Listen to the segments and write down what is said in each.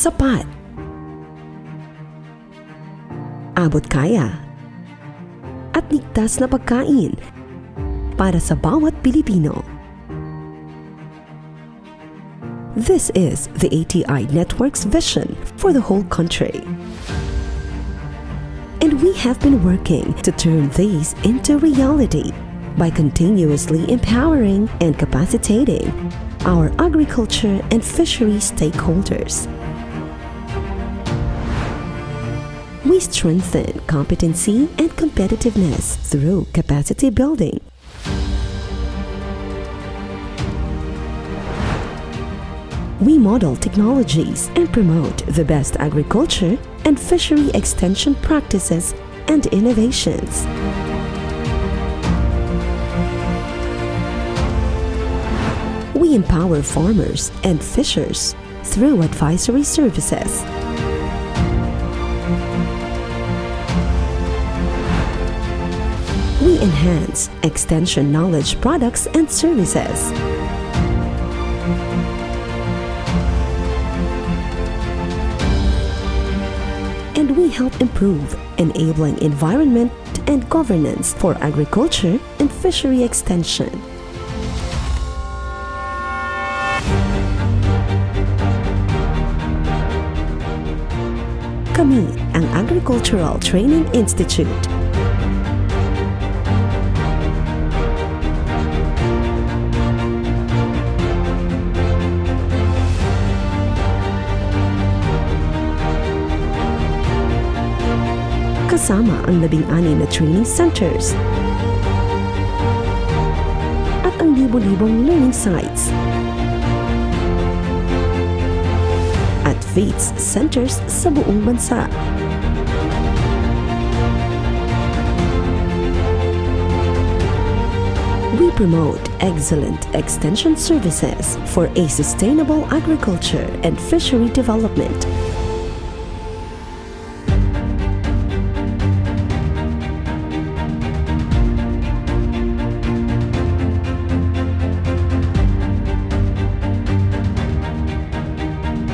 sapat, abot kaya, at ligtas na pagkain para sa bawat Pilipino. This is the ATI Network's vision for the whole country. And we have been working to turn these into reality by continuously empowering and capacitating our agriculture and fishery stakeholders. We strengthen competency and competitiveness through capacity building. We model technologies and promote the best agriculture and fishery extension practices and innovations. We empower farmers and fishers through advisory services. We enhance extension knowledge products and services. And we help improve enabling environment and governance for agriculture and fishery extension. Kami ang Agricultural Training Institute. Kasama ang 16 na training centers at ang libo-libong learning sites at FEEDS centers sa buong bansa. We promote excellent extension services for a sustainable agriculture and fishery development.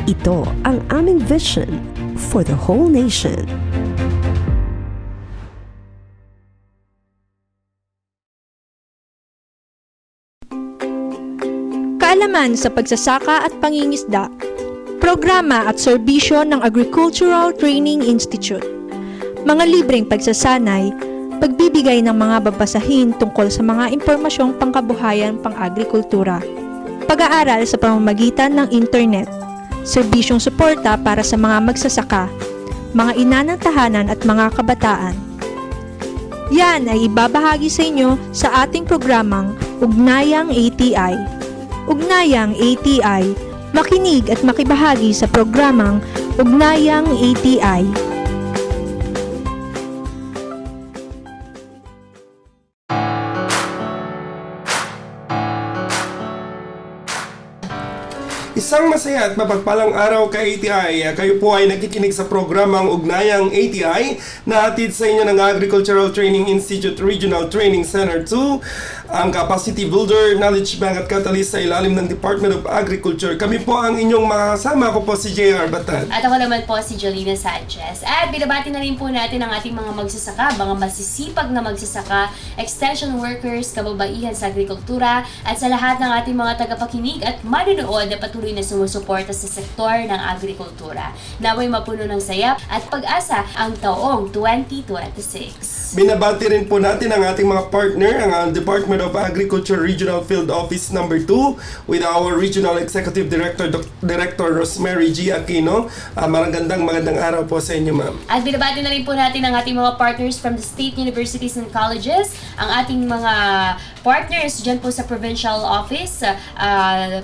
Ito ang aming vision for the whole nation. Kaalaman sa pagsasaka at pangingisda, programa at serbisyo ng Agricultural Training Institute, mga libreng pagsasanay, pagbibigay ng mga babasahin tungkol sa mga impormasyong pangkabuhayan pang-agrikultura, pag-aaral sa pamamagitan ng internet, serbisyong suporta para sa mga magsasaka, mga ina ng tahanan at mga kabataan. Yan ay ibabahagi sa inyo sa ating programang Ugnayang ATI. Ugnayang ATI, makinig at makibahagi sa programang Ugnayang ATI. Isang masaya at mapagpalang araw kay ATI. Kayo po ay nakikinig sa programang Ugnayang ATI na hatid sa inyo ng Agricultural Training Institute Regional Training Center 2, ang Capacity Builder, Knowledge Bank at Catalyst sa ilalim ng Department of Agriculture. Kami po ang inyong makasama. Ako po si J.R. Batad. At ako naman po si Jolina Sanchez. At binabati na rin po natin ang ating mga magsasaka, mga masisipag na magsasaka, extension workers, kababaihan sa agrikultura, at sa lahat ng ating mga tagapakinig at manonood na patuloy na sumusuporta sa sektor ng agrikultura. Naway mapuno ng saya at pag-asa ang taong 2026. Binabati rin po natin ang ating mga partner, ang Department of Agriculture Regional Field Office number 2 with our Regional Executive Director, Director Rosemary G. Aquino. Magandang araw po sa inyo, ma'am. At binabati na rin po natin ang ating mga partners from the state universities and colleges, ang ating mga partners dyan po sa Provincial Office,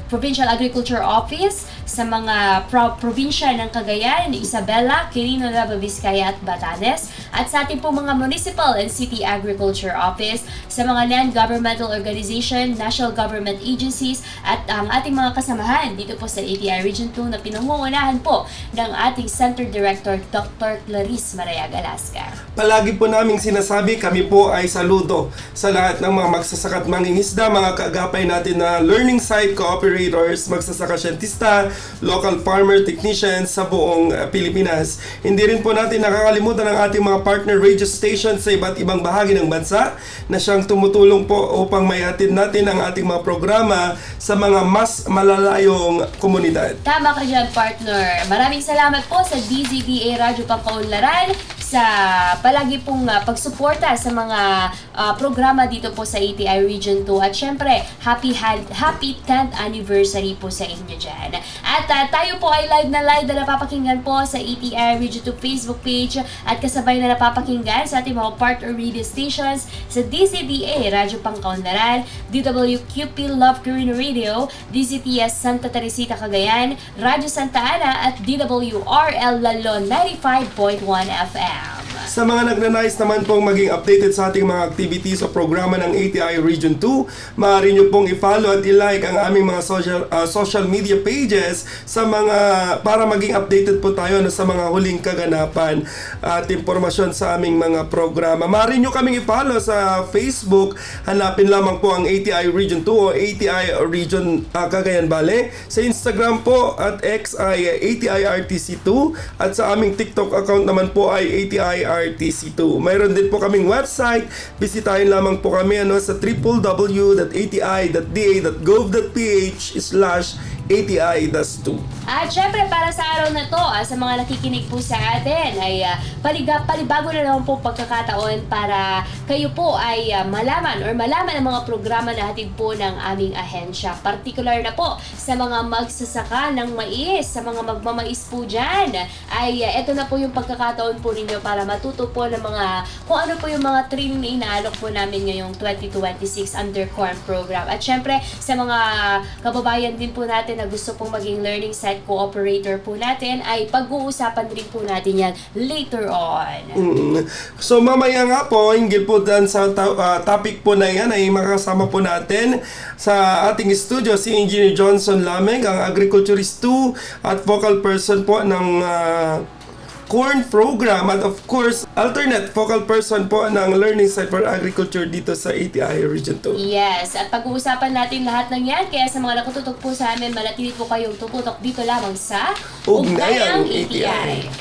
Provincial Agriculture Office, sa mga probinsya ng Cagayan, Isabela, Quirino, Nueva Vizcaya at Batanes, at sa ating po mga Municipal and City Agriculture Office sa mga non-governmental organization, national government agencies at ang ating mga kasamahan dito po sa ATI Region 2 na pinangungunahan po ng ating Center Director Dr. Clarice Marayag Alaska. Palagi po naming sinasabi, kami po ay saludo sa lahat ng mga magsasaka at mangingisda, mga kaagapay natin na learning site cooperators, magsasaka siyentista, local farmer technicians sa buong Pilipinas. Hindi rin po natin nakakalimutan ang ating mga partner radio stations sa iba't ibang bahagi ng bansa na siyang tumutulong po upang maihatid natin ang ating mga programa sa mga mas malalayong komunidad. Tama ka dyan, partner. Maraming salamat po sa DZDA Radyo Pangkaunlaran sa palagi pong pagsuporta sa mga programa dito po sa ATI Region 2. At syempre, happy 10th anniversary po sa inyo dyan. At tayo po ay live na napapakinggan po sa ATI Region 2 Facebook page at kasabay na napapakinggan sa ating mga partner radio stations sa DZDA Radyo Pangkaunlaran, DWQP Love Quirino Radio, DZTS Santa Teresita Cagayan, Radyo Santa Ana at DWRL Lalon 95.1 FM. Sa mga nagnanais naman pong maging updated sa ating mga activities o programa ng ATI Region 2, maaari nyo pong i-follow at i-like ang aming mga social media pages para maging updated po tayo sa mga huling kaganapan at impormasyon sa aming mga programa. Maaari nyo kaming i-follow sa Facebook, hanapin lamang po ang ATI Region 2 o ATI Region Cagayan Valley. Sa Instagram po at X ay ATI RTC2 at sa aming TikTok account naman po ay ATI RTC2. Mayroon din po kaming website. Bisitahin lamang po kami sa www.ati.gov.ph/ATI-2. At syempre para sa araw na to, sa mga nakikinig po sa atin ay palibago na naman po pagkakataon para kayo po ay malaman ang mga programa na hatid po ng aming ahensya. Particular na po sa mga magsasaka ng mais, sa mga magmamais po dyan, ay ito na po yung pagkakataon po ninyo para matuto po ng kung ano po yung mga training na inaalok po namin ngayong 2026 under Corn Program. At syempre sa mga kababayan din po natin na gusto pong maging learning site cooperator po natin, ay pag-uusapan rin po natin yan later on. So mamaya nga po, hinggil po dyan sa topic po na yan, ay makasama po natin sa ating studio si Engineer Johnson Lameg, ang agriculturist 2 at focal person po ng Corn Program at of course alternate focal person po ng Learning Site for Agriculture dito sa ATI Region 2. Yes, at pag-uusapan natin lahat ng yan, kaya sa mga nakatutok po sa amin, manatili po kayong tuputok dito lamang sa Ugnayang ATI.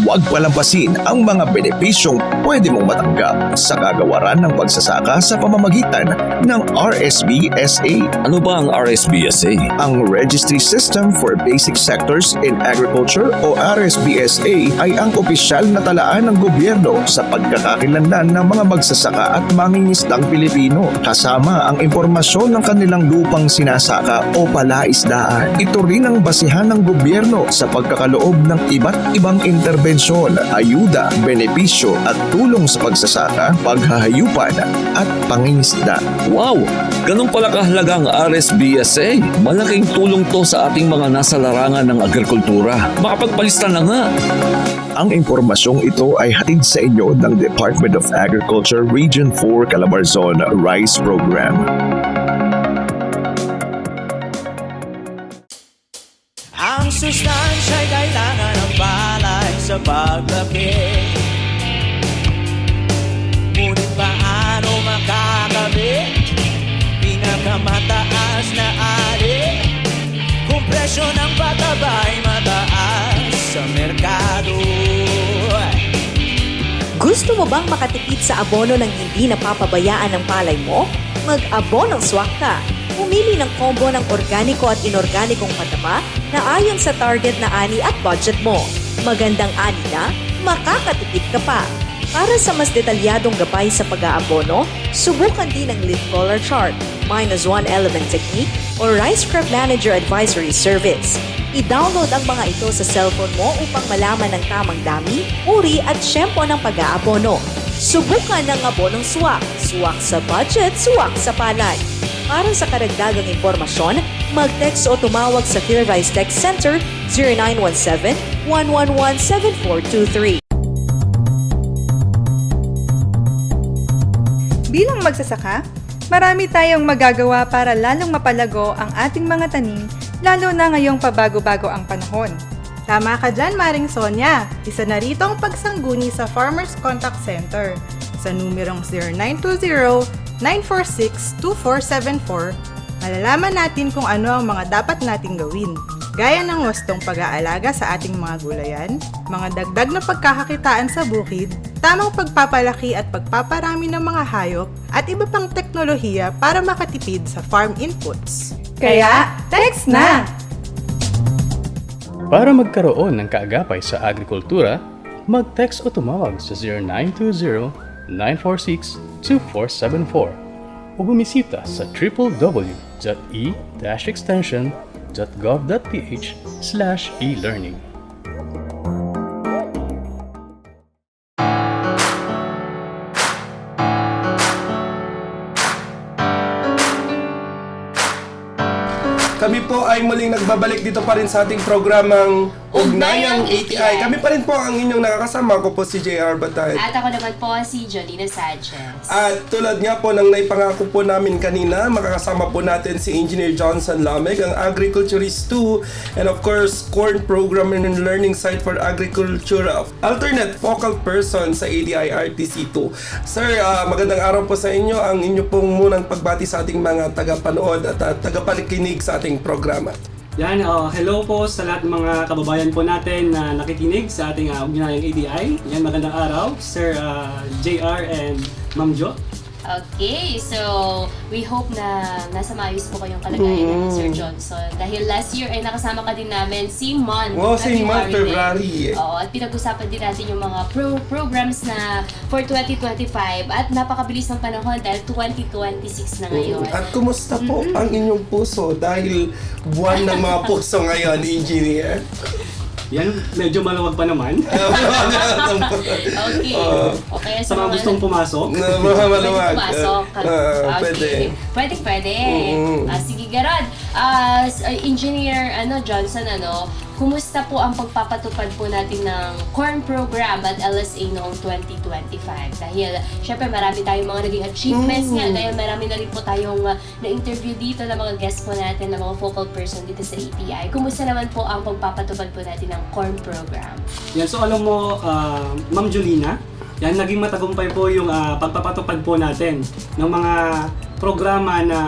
Huwag palampasin ang mga benepisyong pwede mong matanggap sa kagawaran ng pagsasaka sa pamamagitan ng RSBSA. Ano ba ang RSBSA? Ang Registry System for Basic Sectors in Agriculture o RSBSA ay ang opisyal na talaan ng gobyerno sa pagkakakilanlan ng mga magsasaka at mangingisdang Pilipino, kasama ang impormasyon ng kanilang lupang sinasaka o palaisdaan. Ito rin ang basihan ng gobyerno sa pagkakaloob ng iba't ibang intervensyon, ayuda, benepisyo at tulong sa pagsasaka, paghahayupan at pangingisda. Wow! Ganun pala kahalaga ang RSBSA. Malaking tulong to sa ating mga nasa larangan ng agrikultura. Makapagpalista na nga! Ang impormasyong ito ay hatid sa inyo ng Department of Agriculture Region 4 Calabarzon Rice Program. Ang sustansya'y kailangan ng palay sa paglaki. Ngunit paano makakabit? Pinakamataas na ali. Kung presyo ng patabay mataas sa merkado. Gusto mo bang makatipid sa abono ng hindi napapabayaan ng palay mo? Mag-abonong swak ka. Pumili ng combo ng organiko at inorganikong pataba na ayon sa target na ani at budget mo. Magandang ani na, makakatipid ka pa. Para sa mas detalyadong gabay sa pag-aabono, subukan din ang leaf color chart, -1 element technique, o Rice Crop Manager Advisory Service. I-download ang mga ito sa cellphone mo upang malaman ang tamang dami, uri at syempo ng pag-aabono. Subukan ng abonong swak. Swak sa budget, swak sa palay. Para sa karagdagang impormasyon, mag-text o tumawag sa PhilRice Tech Center 0917-111-7423. Bilang magsasaka, marami tayong magagawa para lalong mapalago ang ating mga tanim, lalo na ngayong pabago-bago ang panahon. Tama ka dyan, Maring Sonia. Isa na rito ang pagsangguni sa Farmers Contact Center sa numerong 0920-946-2474. Malalaman natin kung ano ang mga dapat nating gawin, gaya ng wastong pag-aalaga sa ating mga gulayan, mga dagdag na pagkakakitaan sa bukid, tamang pagpapalaki at pagpaparami ng mga hayop, at iba pang teknolohiya para makatipid sa farm inputs. Kaya, text na! Para magkaroon ng kaagapay sa agrikultura, mag-text o tumawag sa 0920-946-2474 o bumisita sa www.e-extension.gov.ph/e-learning. Kami po ay muling nagbabalik dito pa rin sa ating programang Ugnayang ATI. Kami pa rin po ang inyong nakakasama. Ako po si JR Batay. At ako naman po si Jolina Sanchez. At tulad nga po ng naipangako po namin kanina, makakasama po natin si Engineer Johnson Lameg, ang Agriculturist 2, and of course, Corn Program and Learning Site for Agriculture of Alternate Focal Person sa ADI RTC 2. Sir, magandang araw po sa inyo. Ang inyo pong munang pagbati sa ating mga tagapanood at tagapakinig sa ating programa. Yan, hello po sa lahat ng mga kababayan po natin na nakikinig sa ating Ugnayang ADI. Yan, magandang araw, Sir JR and Ma'am Jo. Okay, so we hope na nasa maayos po kayong kalagayan natin, Sir Johnson. Dahil last year ay nakasama ka din namin si Mon. Same month, February. Oo, at pinag-usapan din natin yung mga programs na for 2025 at napakabilis ng panahon dahil 2026 na ngayon. At kumusta po ang inyong puso dahil buwan ng mga puso ngayon, Engineer? Yan, medyo maluwag pa naman. Okay. Okay, sa mga gustong pumasok. Maluwag. Okay. Pwede. Sige, Garod. Engineer Johnson, kumusta po ang pagpapatupad po natin ng Corn Program at LSA noong 2025? Dahil, syempre, marami tayong mga naging achievements nga. Dahil marami na rin po tayong na-interview dito ng mga guests po natin, ng mga focal person dito sa ATI. Kumusta naman po ang pagpapatupad po natin ng Corn Program? Yan, so alam mo, Ma'am Jolina, yan, naging matagumpay po yung pagpapatupad po natin ng mga programa na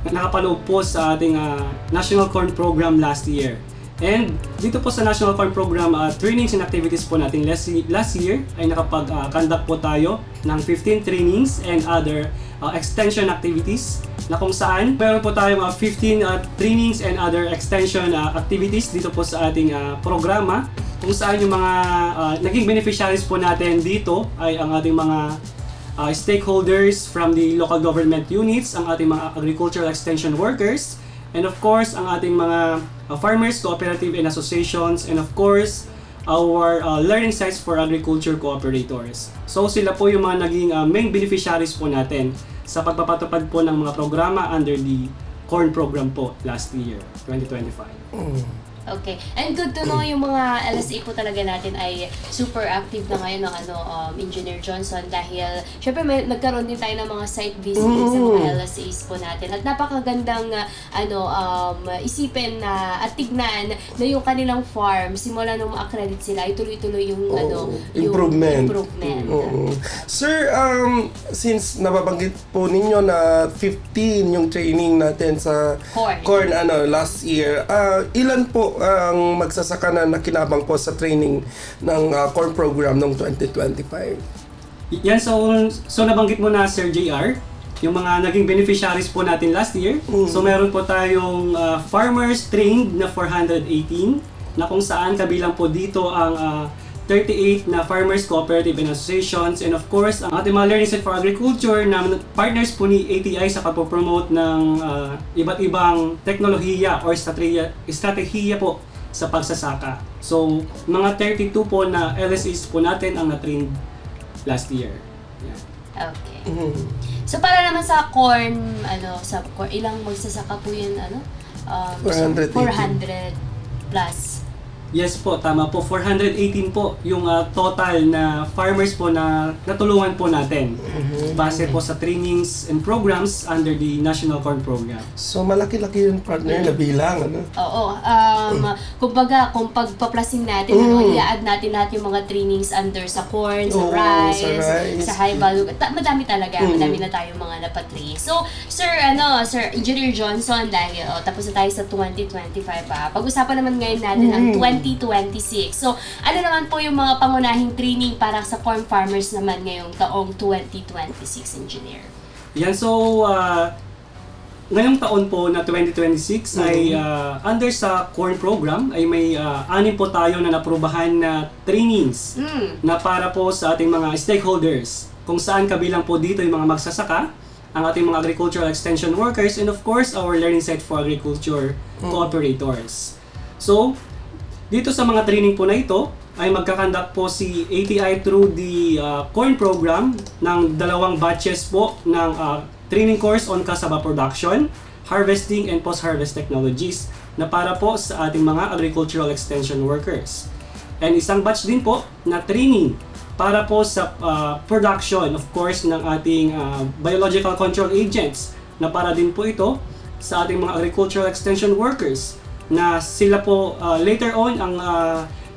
nakapaloob po sa ating National Corn Program last year. And dito po sa National Corn Program, trainings and activities po natin last year ay nakapag-conduct po tayo ng 15 trainings and other extension activities na kung saan meron po tayong 15 trainings and other extension activities dito po sa ating programa kung saan yung mga naging beneficiaries po natin dito ay ang ating mga stakeholders from the local government units, ang ating mga agricultural extension workers, and of course, ang ating mga farmers, cooperative and associations, and of course, our learning sites for agriculture cooperators. So sila po yung mga naging main beneficiaries po natin sa pagpapatupad po ng mga programa under the Corn Program po last year, 2025. Okay. And good to know yung mga LSA po talaga natin ay super active na ngayon ng Engineer Johnson dahil syempre nagkaroon din tayo ng mga site visits sa mga LSAs po natin at napakagandang isipin na at tignan na yung kanilang farm simula nung ma-accredit sila ay tuloy-tuloy yung improvement. Sir, since nababanggit po ninyo na 15 yung training natin sa corn last year, ilan po ang magsasaka na nakinabang po sa training ng Corn Program noong 2025? Yan, so nabanggit mo na, Sir JR, yung mga naging beneficiaries po natin last year. So meron po tayong farmers trained na 418 na kung saan kabilang po dito ang 38 na farmers, cooperative and associations, and of course, ang ating mga learning site for agriculture na partners po ni ATI sa pagpo-promote ng iba't ibang teknolohiya or estratehiya po sa pagsasaka. So, mga 32 po na LSAs po natin ang na-trained last year. Yeah. Okay. So, para naman sa corn, ilang magsasaka po yun, 400 plus. Yes po, tama po. 418 po yung total na farmers po na natulungan po natin. Base po sa trainings and programs under the National Corn Program. So malaki-laki yung partner na bilang, ano? Oo. Kumbaga, kung pagpaplasin natin, i-add natin lahat yung mga trainings under sa corn, sa rice, sa high value. Madami talaga. Madami na tayong mga napatri. So, Sir Engineer Johnson, dahil tapos na tayo sa 2025 pa. Pag-usapan naman ngayon natin ang 2026. So, ano naman po yung mga pangunahing training para sa corn farmers naman ngayong taong 2026, Engineer? Yan, so ngayong taon po na 2026 ay under sa corn program ay may 6 po tayo na naprubahan na trainings na para po sa ating mga stakeholders, kung saan kabilang po dito yung mga magsasaka, ang ating mga agricultural extension workers, and of course our learning site for agriculture cooperators. So dito sa mga training po na ito ay magkakandak po si ATI through the corn program ng 2 batches po ng training course on cassava production, harvesting, and post-harvest technologies na para po sa ating mga agricultural extension workers. And isang batch din po na training para po sa production, of course, ng ating biological control agents na para din po ito sa ating mga agricultural extension workers na sila po later on ang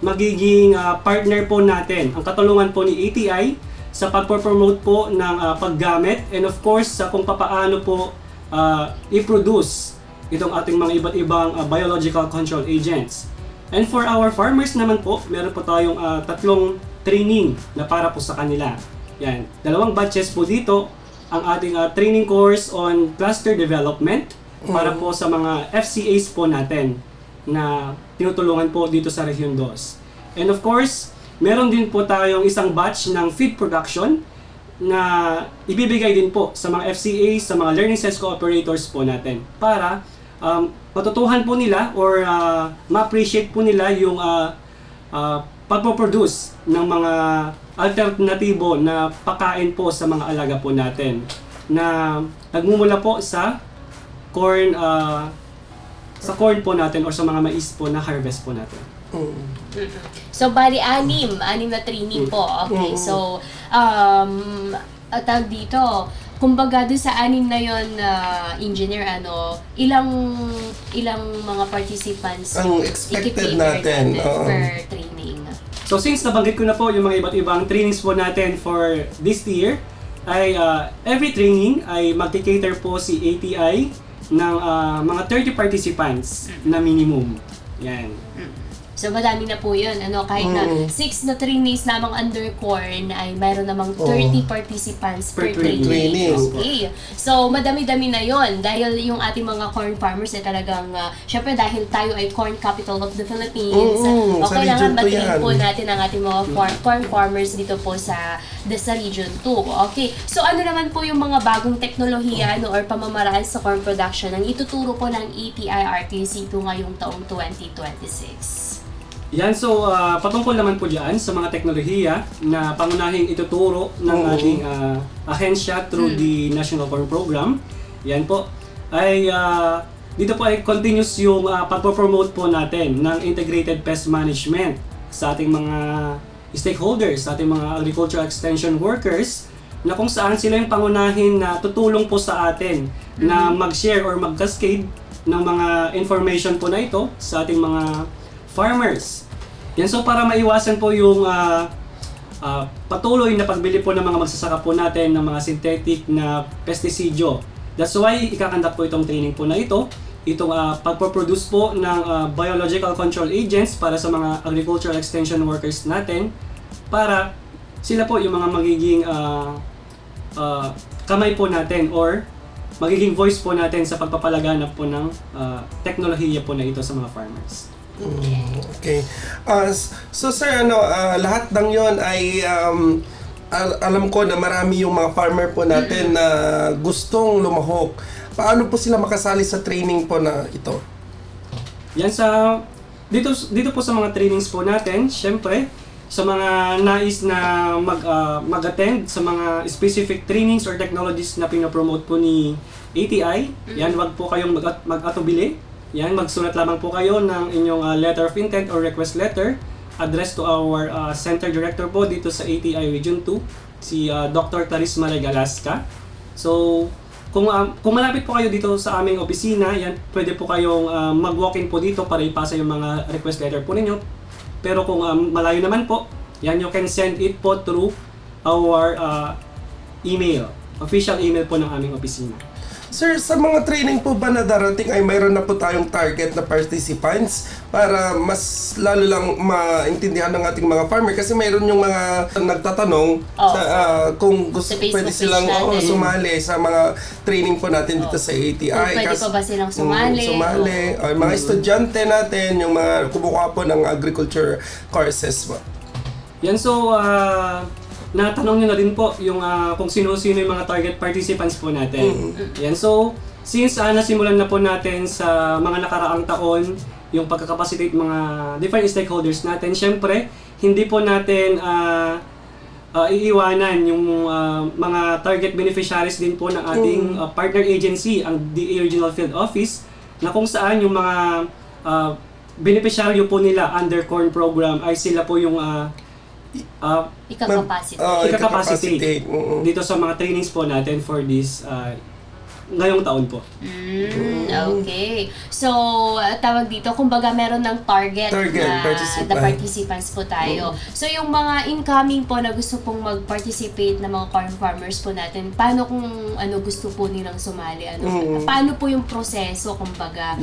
magiging partner po natin, ang katulungan po ni ATI sa pagpo-promote po ng paggamit, and of course sa kung papaano po i-produce itong ating mga iba't ibang biological control agents. And for our farmers naman po, meron po tayong 3 training na para po sa kanila. Yan, 2 batches po dito ang ating training course on cluster development para po sa mga FCAs po natin na tinutulungan po dito sa Region 2. And of course, meron din po tayong isang batch ng feed production na ibibigay din po sa mga FCAs, sa mga learning science cooperators po natin para matutuhan po nila or ma-appreciate po nila yung pagpo-produce ng mga alternatibo na pakain po sa mga alaga po natin na nagmumula po sa corn po natin or sa mga mais po na harvest po natin. So, bali, 6 na training po. Okay, so, tawag dito, kumbaga doon sa 6 na yon, engineer, ilang mga participants ang expected natin per training? So, since nabanggit ko na po yung mga iba't ibang trainings po natin for this year, ay every training ay magti-cater po si ATI ng mga 30 participants na minimum. Yan. So, madami na po yun. Kahit na 6 na trainees lamang under corn, ay mayroon namang 30 participants per training. Okay. So, madami-dami na yon dahil yung ating mga corn farmers ay talagang, syempre dahil tayo ay corn capital of the Philippines, kailangan batiin po natin ang ating mga corn farmers dito po sa Region 2. Okay. So, ano naman po yung mga bagong teknolohiya or pamamaraan sa corn production ang ituturo po ng ATI RTC2 ngayong taong 2026? Yan, so patungkol naman po dyan sa mga teknolohiya na pangunahing ituturo ng ating ahensya through the National Corn Program. Yan po, ay dito po ay continuous yung pagpo-promote po natin ng integrated pest management sa ating mga stakeholders, sa ating mga agricultural extension workers, na kung saan sila yung pangunahin na tutulong po sa atin na mag-share or mag-cascade ng mga information po na ito sa ating mga farmers. Yan, so para maiwasan po yung patuloy na pagbili po ng mga magsasaka po natin ng mga synthetic na pestisidyo. That's why ikakandak po itong training po na ito, itong pagpo-produce po ng biological control agents para sa mga agricultural extension workers natin para sila po yung mga magiging kamay po natin or magiging voice po natin sa pagpapalaganap po ng teknolohiya po na ito sa mga farmers. Okay. So sir, lahat ng yon ay alam ko na marami yung mga farmer po natin na gustong lumahok. Paano po sila makasali sa training po na ito? Yan, dito po sa mga trainings po natin, syempre sa mga nais na mag-attend sa mga specific trainings or technologies na pinopromote po ni ATI, yan, wag po kayong mag-atubili. Yan, magsulat lamang po kayo ng inyong letter of intent or request letter addressed to our Center Director po dito sa ATI Region 2, si Dr. Clarice Maragalasca. So, kung malapit po kayo dito sa aming opisina, yan, pwede po kayong mag-walk-in po dito para ipasa yung mga request letter po ninyo. Pero kung malayo naman po, yan, you can send it po through our email, official email po ng aming opisina. Sir, sa mga training po ba na darating ay mayroon na po tayong target na participants para mas lalo lang maintindihan ng ating mga farmer? Kasi mayroon yung mga nagtatanong kung gusto pwede silang sumali sa mga training po natin dito sa ATI. Pwede pa ba silang sumali? Mga estudyante natin, yung mga kumukuha po ng agriculture courses po. Yan, so natanong nyo na din po yung kung sino-sino yung mga target participants po natin. Yan, so since nasimulan na po natin sa mga nakaraang taon yung pagkakapacitate mga different stakeholders natin, syempre hindi po natin iiwanan yung mga target beneficiaries din po ng ating partner agency, ang DA Regional Field Office, na kung saan yung mga beneficiaryo po nila under CORN program ay sila po yung ika-capacitate dito sa mga trainings po natin for this ngayong taon po. Okay. So, tawag dito, kumbaga meron ng target na participants po tayo. So, yung mga incoming po na gusto pong mag-participate na mga corn farmers po natin, paano kung gusto po nilang sumali? Paano po yung proseso, kumbaga?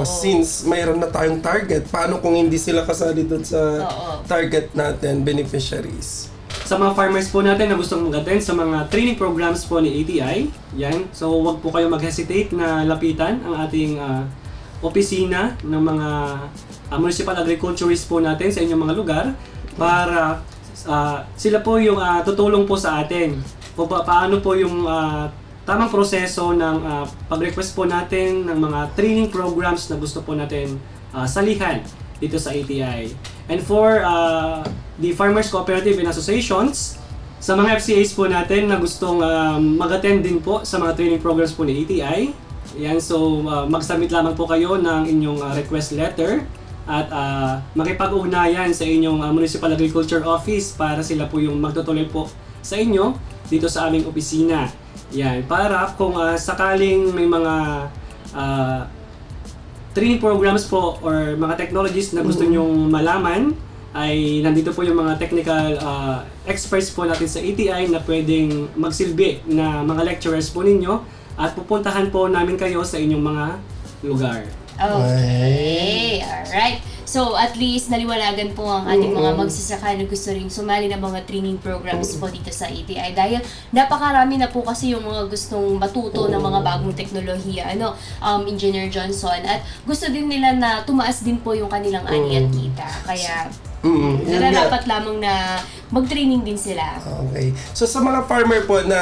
Since mayroon na tayong target, paano kung hindi sila kasali doon sa target natin, beneficiaries? Sa mga farmers po natin na gustong mag-attend sa mga training programs po ni ATI, yan. So, wag po kayo mag-hesitate na lapitan ang ating opisina ng mga municipal agriculturists po natin sa inyong mga lugar para sila po yung tutulong po sa atin kung paano po yung tamang proseso ng pag-request po natin ng mga training programs na gusto po natin salihan dito sa ATI. And for the Farmers Cooperative and Associations, sa mga FCAs po natin na gustong mag-attend din po sa mga training programs po ni ATI, yan, so mag-submit lamang po kayo ng inyong request letter at makipag-ugnayan sa inyong Municipal Agriculture Office para sila po yung magtutuloy po sa inyo dito sa aming opisina. Yan, para kung sakaling may mga training programs po or mga technologies na gusto nyong malaman, ay nandito po yung mga technical experts po natin sa ATI na pwedeng magsilbi na mga lecturers po ninyo at pupuntahan po namin kayo sa inyong mga lugar. Okay, alright. So, at least naliwanagan po ang ating mga magsasaka na gusto rin sumali ng mga training programs po dito sa ATI. Dahil napakarami na po kasi yung mga gustong matuto ng mga bagong teknolohiya, Engineer Johnson. At gusto din nila na tumaas din po yung kanilang ani at kita. Kaya, dapat lamang na mag-training din sila. Okay. So, sa mga farmer po na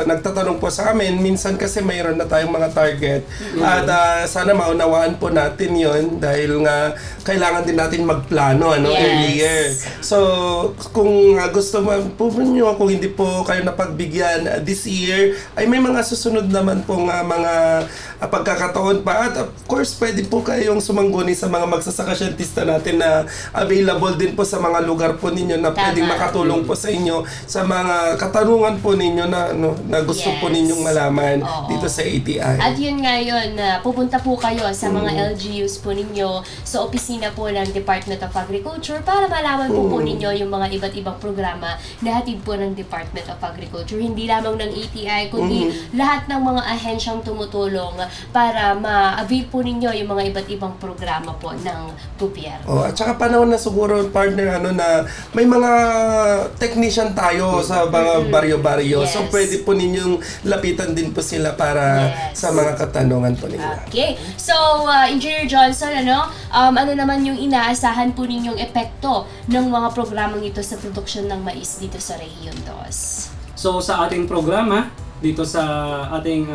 nagtatanong po sa amin, minsan kasi mayroon na tayong mga target at sana maunawaan po natin yon dahil nga kailangan din natin magplano earlier. So kung gusto po nyo, kung hindi po kayo napagbigyan this year, ay may mga susunod naman pong mga pagkakataon pa at of course pwede po kayong sumangguni sa mga magsasaka-scientista natin na available din po sa mga lugar po ninyo na pwedeng makatulong po sa inyo sa mga katanungan po ninyo na gusto po ninyong malaman dito sa ATI. At yun nga yun, pupunta po kayo sa mga LGUs po ninyo sa opisina po ng Department of Agriculture para malaman po ninyo yung mga iba't ibang programa na hatid po ng Department of Agriculture. Hindi lamang ng ATI, kundi lahat ng mga ahensyang tumutulong para ma-avail po ninyo yung mga iba't ibang programa po ng gobyerno. At saka panahon na siguro, partner, na may mga technician tayo sa mga baryo-baryo. So pwede po ninyong lapitan din po sila para sa mga katanungan po nila. Okay. So, Engineer Johnson, ano naman yung inaasahan po ninyong epekto ng mga programang ito sa produksyon ng mais dito sa Rehiyon 2? So, sa ating programa, dito sa ating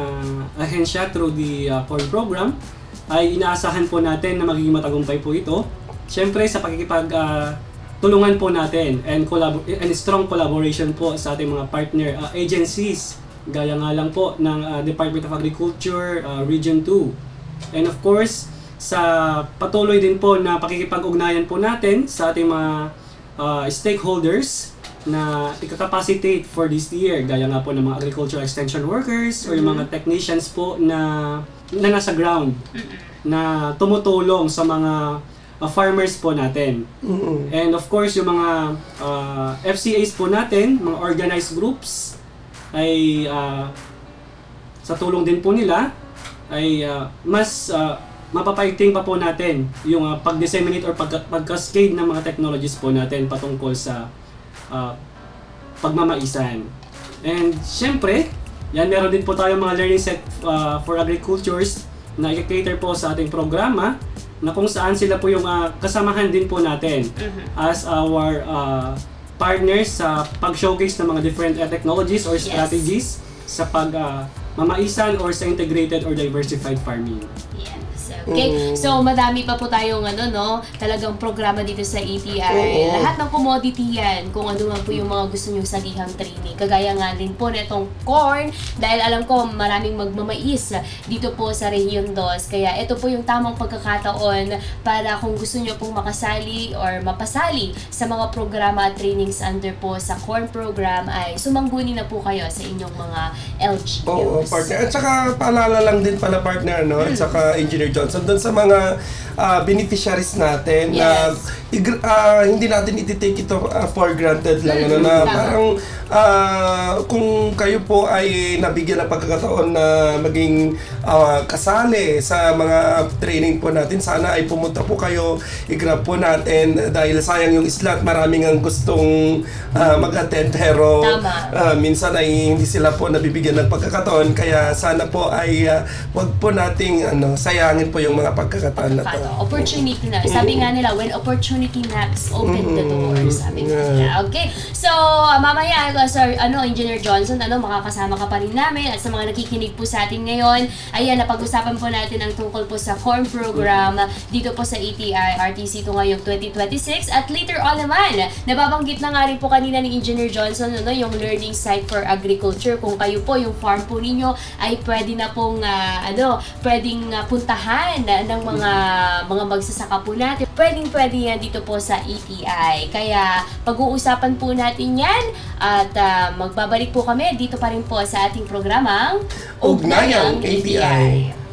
ahensya through the CORN program, ay inaasahan po natin na magiging matagumpay po ito. Siyempre, sa tulungan po natin and strong collaboration po sa ating mga partner agencies, gaya nga lang po ng Department of Agriculture Region 2, And of course, sa patuloy din po na pakikipag-ugnayan po natin sa ating mga stakeholders na i-capacitate for this year, gaya nga po ng mga agricultural extension workers or yung mga technicians po na nasa ground na tumutulong sa mga farmers po natin. And of course, yung mga FCAs po natin, mga organized groups, ay sa tulong din po nila, ay mas mapapaigting pa po natin yung pag-disseminate or pag-cascade ng mga technologies po natin patungkol sa pagmamaisan. And syempre, yan meron din po tayong mga learning set for agricultures na i-cater po sa ating programa na kung saan sila po yung kasamahan din po natin as our partners sa pag-showcase ng mga different technologies or strategies sa pagmamaisan or sa integrated or diversified farming. Okay, so madami pa po tayong talagang programa dito sa ATI. Lahat ng commodity yan, kung ano man po yung mga gusto nyo sa lihang training. Kagaya nga din po na itong corn, dahil alam ko maraming magmamais dito po sa Region 2. Kaya ito po yung tamang pagkakataon para kung gusto nyo pong makasali or mapasali sa mga programa at trainings under po sa corn program, ay sumangguni na po kayo sa inyong mga LGUs. Oo, partner. At saka paalala lang din pala, partner, at saka Engineer Johnson, doon sa mga beneficiaries natin na hindi natin iti-take ito for granted lang na parang kung kayo po ay nabigyan ng pagkakataon na maging kasali sa mga training po natin, sana ay pumunta po kayo, i-grab po natin dahil sayang yung slot, maraming ang gustong mag-attend pero minsan ay hindi sila po nabibigyan ng pagkakataon, kaya sana po ay wag po nating sayangin po yung mga pagkakataon na to. Opportunity na. Sabi nga nila, when opportunity knocks, open the door. Sabi nga nila. Okay. So, mamaya, Sir Engineer Johnson, makakasama ka pa rin namin at sa mga nakikinig po sa atin ngayon, ayan, napag-usapan po natin ang tungkol po sa corn program dito po sa ATI RTC ito ngayong 2026 at later on naman, nababanggit na nga rin po kanina ni Engineer Johnson yung learning site for agriculture. Kung kayo po, yung farm po ninyo ay pwede na pong pwedeng puntahan ng mga magsasaka po natin. Pwede yan dito po sa ATI. Kaya pag-uusapan po natin yan at magbabalik po kami dito pa rin po sa ating programang Ugnayang ATI.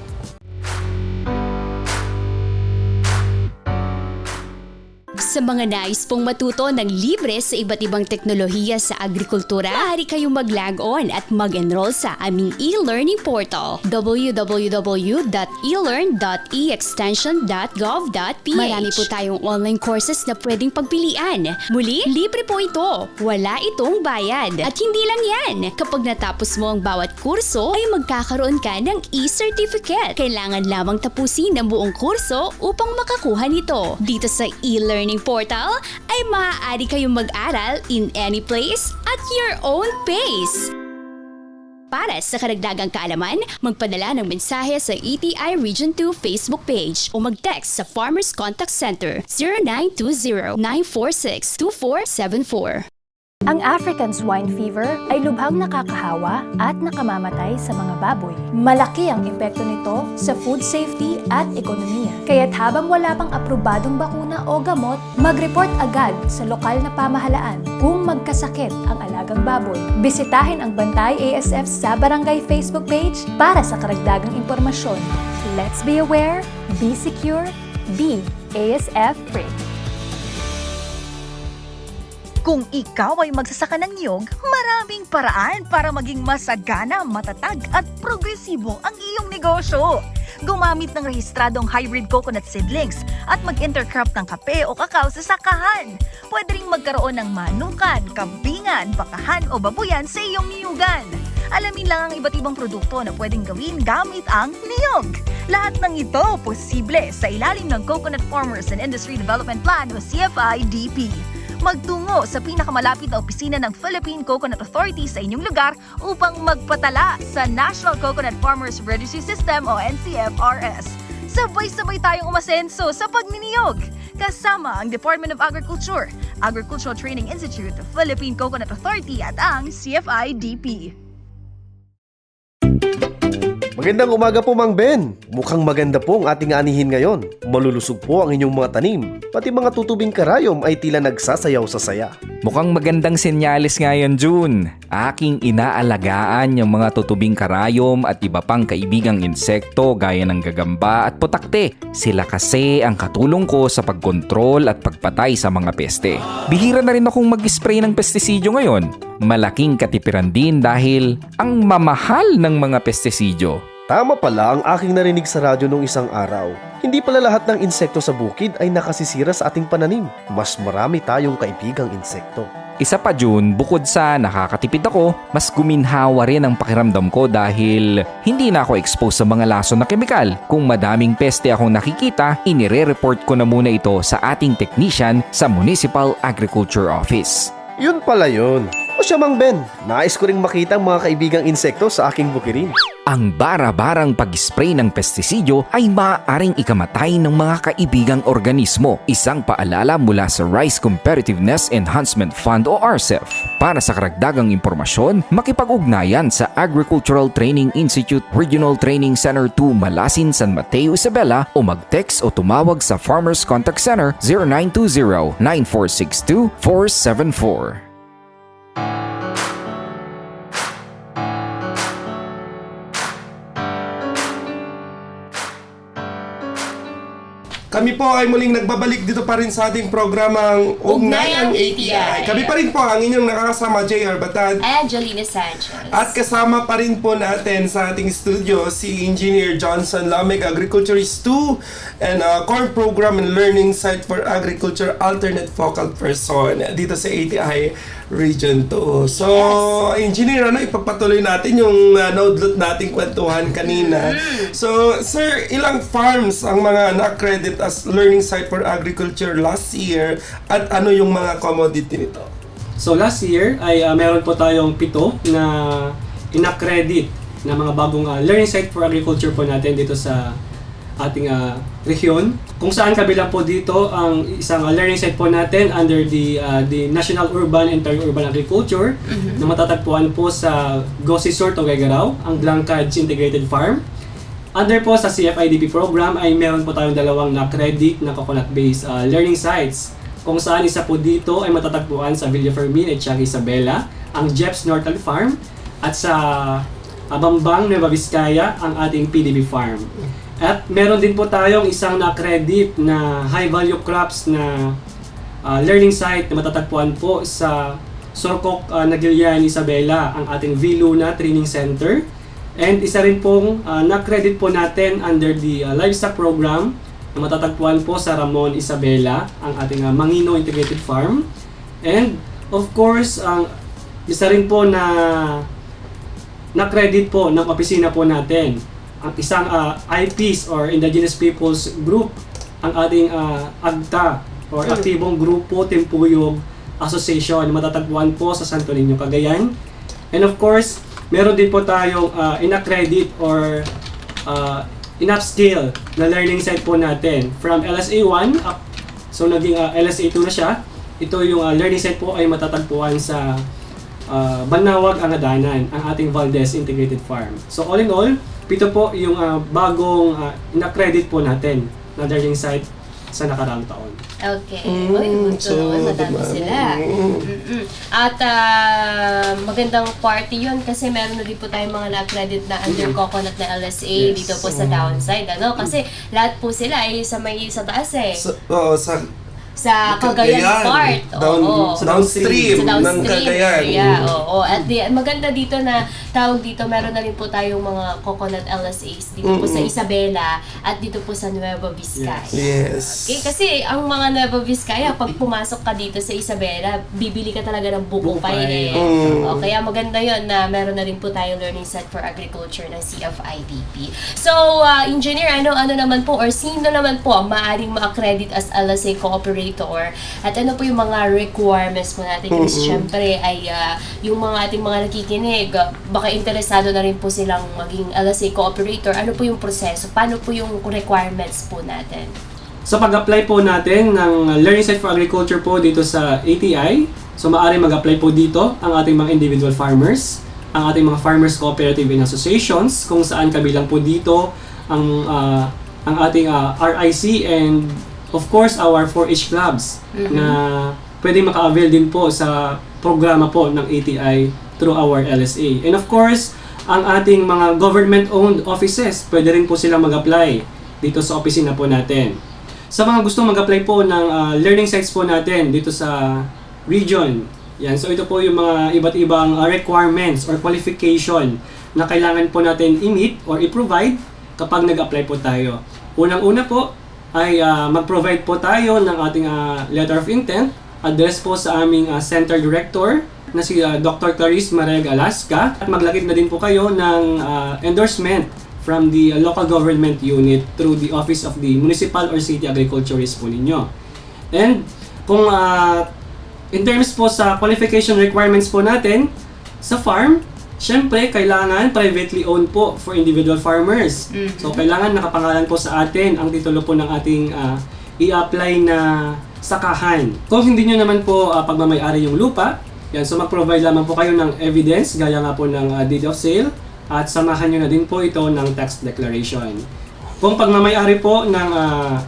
Sa mga nais pong matuto ng libre sa iba't ibang teknolohiya sa agrikultura, maaari kayong mag-log on at mag-enroll sa aming e-learning portal www.elearn.extension.gov.ph. Marami po tayong online courses na pwedeng pagpilian. Muli, libre po ito. Wala itong bayad. At hindi lang yan. Kapag natapos mo ang bawat kurso, ay magkakaroon ka ng e-certificate. Kailangan lamang tapusin ang buong kurso upang makakuha nito. Dito sa e-learning portal ay maaari kayong mag-aral in any place at your own pace. Para sa karagdagang kaalaman, magpadala ng mensahe sa ATI Region 2 Facebook page o mag-text sa Farmers Contact Center 0920-946-2474. Ang African swine fever ay lubhang nakakahawa at nakamamatay sa mga baboy. Malaki ang epekto nito sa food safety at ekonomiya. Kaya't habang wala pang aprobadong bakuna o gamot, mag-report agad sa lokal na pamahalaan kung magkasakit ang alagang baboy. Bisitahin ang Bantay ASF sa Barangay Facebook page para sa karagdagang impormasyon. Let's be aware, be secure, be ASF free. Kung ikaw ay magsasaka ng niyog, maraming paraan para maging masagana, matatag at progresibo ang iyong negosyo. Gumamit ng rehistradong hybrid coconut seedlings at mag-intercrop ng kape o kakao sa sakahan. Pwede ring magkaroon ng manukan, kambingan, bakahan o babuyan sa iyong niyugan. Alamin lang ang iba't ibang produkto na pwedeng gawin gamit ang niyog. Lahat ng ito posible sa ilalim ng Coconut Farmers and Industry Development Plan o CFI-DP. Magtungo sa pinakamalapit na opisina ng Philippine Coconut Authority sa inyong lugar upang magpatala sa National Coconut Farmers Registry System o NCFRS. Sabay-sabay tayong umasenso sa pagniniyog. Kasama ang Department of Agriculture, Agricultural Training Institute, Philippine Coconut Authority at ang CFI-DP. Magandang umaga po, Mang Ben. Mukhang maganda po ang ating anihin ngayon. Malulusog po ang inyong mga tanim. Pati mga tutubing karayom ay tila nagsasayaw sa saya. Mukhang magandang senyales ngayon, June. Aking inaalagaan yung mga tutubing karayom at iba pang kaibigang insekto gaya ng gagamba at putakte. Sila kasi ang katulong ko sa pagkontrol at pagpatay sa mga peste. Bihira na rin akong mag-spray ng pestisidyo ngayon. Malaking katipiran din dahil ang mamahal ng mga pestisidyo. Tama pala ang aking narinig sa radyo nung isang araw. Hindi pala lahat ng insekto sa bukid ay nakasisira sa ating pananim. Mas marami tayong kaibigang insekto. Isa pa, June, bukod sa nakakatipid ako, mas guminhawa rin ang pakiramdam ko dahil hindi na ako exposed sa mga lason na kemikal. Kung madaming peste akong nakikita, inire-report ko na muna ito sa ating technician sa Municipal Agriculture Office. Yun pala yun. O siya, Mang Ben, nais ko ring makita ang mga kaibigang insekto sa aking bukirin. Ang bara-barang pag-spray ng pestisidyo ay maaaring ikamatay ng mga kaibigang organismo. Isang paalala mula sa Rice Competitiveness Enhancement Fund o RCEF. Para sa karagdagang impormasyon, makipag-ugnayan sa Agricultural Training Institute Regional Training Center 2 Malasin, San Mateo, Isabela o mag-text o tumawag sa Farmers Contact Center 0920-9462-474. Kami po ay muling nagbabalik dito pa rin sa ating programang Ugnayang ATI. Kami pa rin po ang inyong nakakasama, JR Batad, Angelina Sanchez. At kasama pa rin po natin sa ating studio si Engineer Johnson Lameg, Agriculturist 2 and Corn Program and Learning Site for Agriculture Alternate Focal Person dito sa ATI Region 2. So, Engineer, ipagpatuloy natin yung naudlot nating kwentuhan kanina. So, sir, ilang farms ang mga na-accredit as learning site for agriculture last year at ano yung mga commodity nito? So last year ay meron po tayong 7 na in-accredit na mga bagong learning site for agriculture po natin dito sa ating rehiyon. Kung saan kabilang po dito ang isang learning site po natin under the National Urban and Peri-Urban Agriculture na matatagpuan po sa Gosi Sur, Tuguegarao, ang Blancaj Integrated Farm. Under po sa CFIDP program ay meron po tayong 2 na-credit na coconut-based learning sites. Kung saan isa po dito ay matatagpuan sa Villafermin at Tiaga Isabela, ang Jeps Nortal Farm, at sa Bambang, Nueva Vizcaya, ang ating PDB Farm. At meron din po tayong isang na-credit na high-value crops na learning site na matatagpuan po sa Sorcok, Nagilian, Isabela, ang ating V-Luna Training Center. And isa rin pong na-credit po natin under the livestock program na matatagpuan po sa Ramon, Isabela, ang ating Mangino Integrated Farm. And of course, isa rin po na-credit po ng opisina po natin ang isang IPs or Indigenous Peoples Group, ang ating AGTA or Aktibong Grupo Timpuyog Association na matatagpuan po sa Santo Niño, Cagayan. And of course, meron din po tayong in-accredit or in-upscale na learning site po natin from LSA 1 up, so naging LSA 2 na siya. Ito yung learning site po ay matatagpuan sa Banawag, Angadanan, ang ating Valdez Integrated Farm. So all in all, 7 po yung bagong in-accredit po natin na learning site sa nakaraang taon. Okay. Madami sila. At magandang party yun kasi meron na din po tayong mga na-accredit na under coconut na LSA dito po sa downside. Kasi lahat po sila ay sa taas eh. Sa Cagayan part. Downstream ng Cagayan. Yeah, At maganda dito na tawag dito, meron na rin po tayong mga coconut LSAs dito po sa Isabela at dito po sa Nueva Vizcaya. Yes. Okay, kasi ang mga Nueva Vizcaya, pag pumasok ka dito sa Isabela, bibili ka talaga ng buko pie. Kaya maganda yon na meron na rin po tayong learning set for agriculture ng CFIDP. So, engineer, ano naman po or sino naman po ang maaaring ma-accredit as LSA cooperator at ano po yung mga requirements po natin? Kasi syempre ay yung mga ating mga nakikinig, baka interesado na rin po silang maging LSA cooperator. Ano po yung proseso? Paano po yung requirements po natin? Sa pag-apply po natin ng Learning Site for Agriculture po dito sa ATI, so maaari mag-apply po dito ang ating mga individual farmers. ang ating mga farmers cooperative and associations, kung saan kabilang po dito ang ating RIC and of course our 4-H clubs na pwedeng maka-avail din po sa programa po ng ATI through our LSA. And of course, ang ating mga government-owned offices, pwede rin po silang mag-apply dito sa opisina po natin. Sa mga gustong mag-apply po ng learning sites po natin dito sa region, yan. So ito po yung mga iba't ibang requirements or qualification na kailangan po natin i-meet or i-provide kapag nag-apply po tayo. Unang-una po ay mag-provide po tayo ng ating letter of intent, address po sa aming center director na si Dr. Clarice Mareg Alaska, at maglakip na din po kayo ng endorsement from the local government unit through the office of the municipal or city agriculturist po ninyo. And kung in terms po sa qualification requirements po natin sa farm, syempre kailangan privately owned po for individual farmers. So kailangan nakapangalan po sa atin ang titulo po ng ating i-apply na sakahan. Kung hindi nyo naman po pagmamay-ari yung lupa, yan, so mag-provide lamang po kayo ng evidence, gaya nga po ng deed of sale, at samahan nyo na din po ito ng tax declaration. Kung pagmamay-ari po ng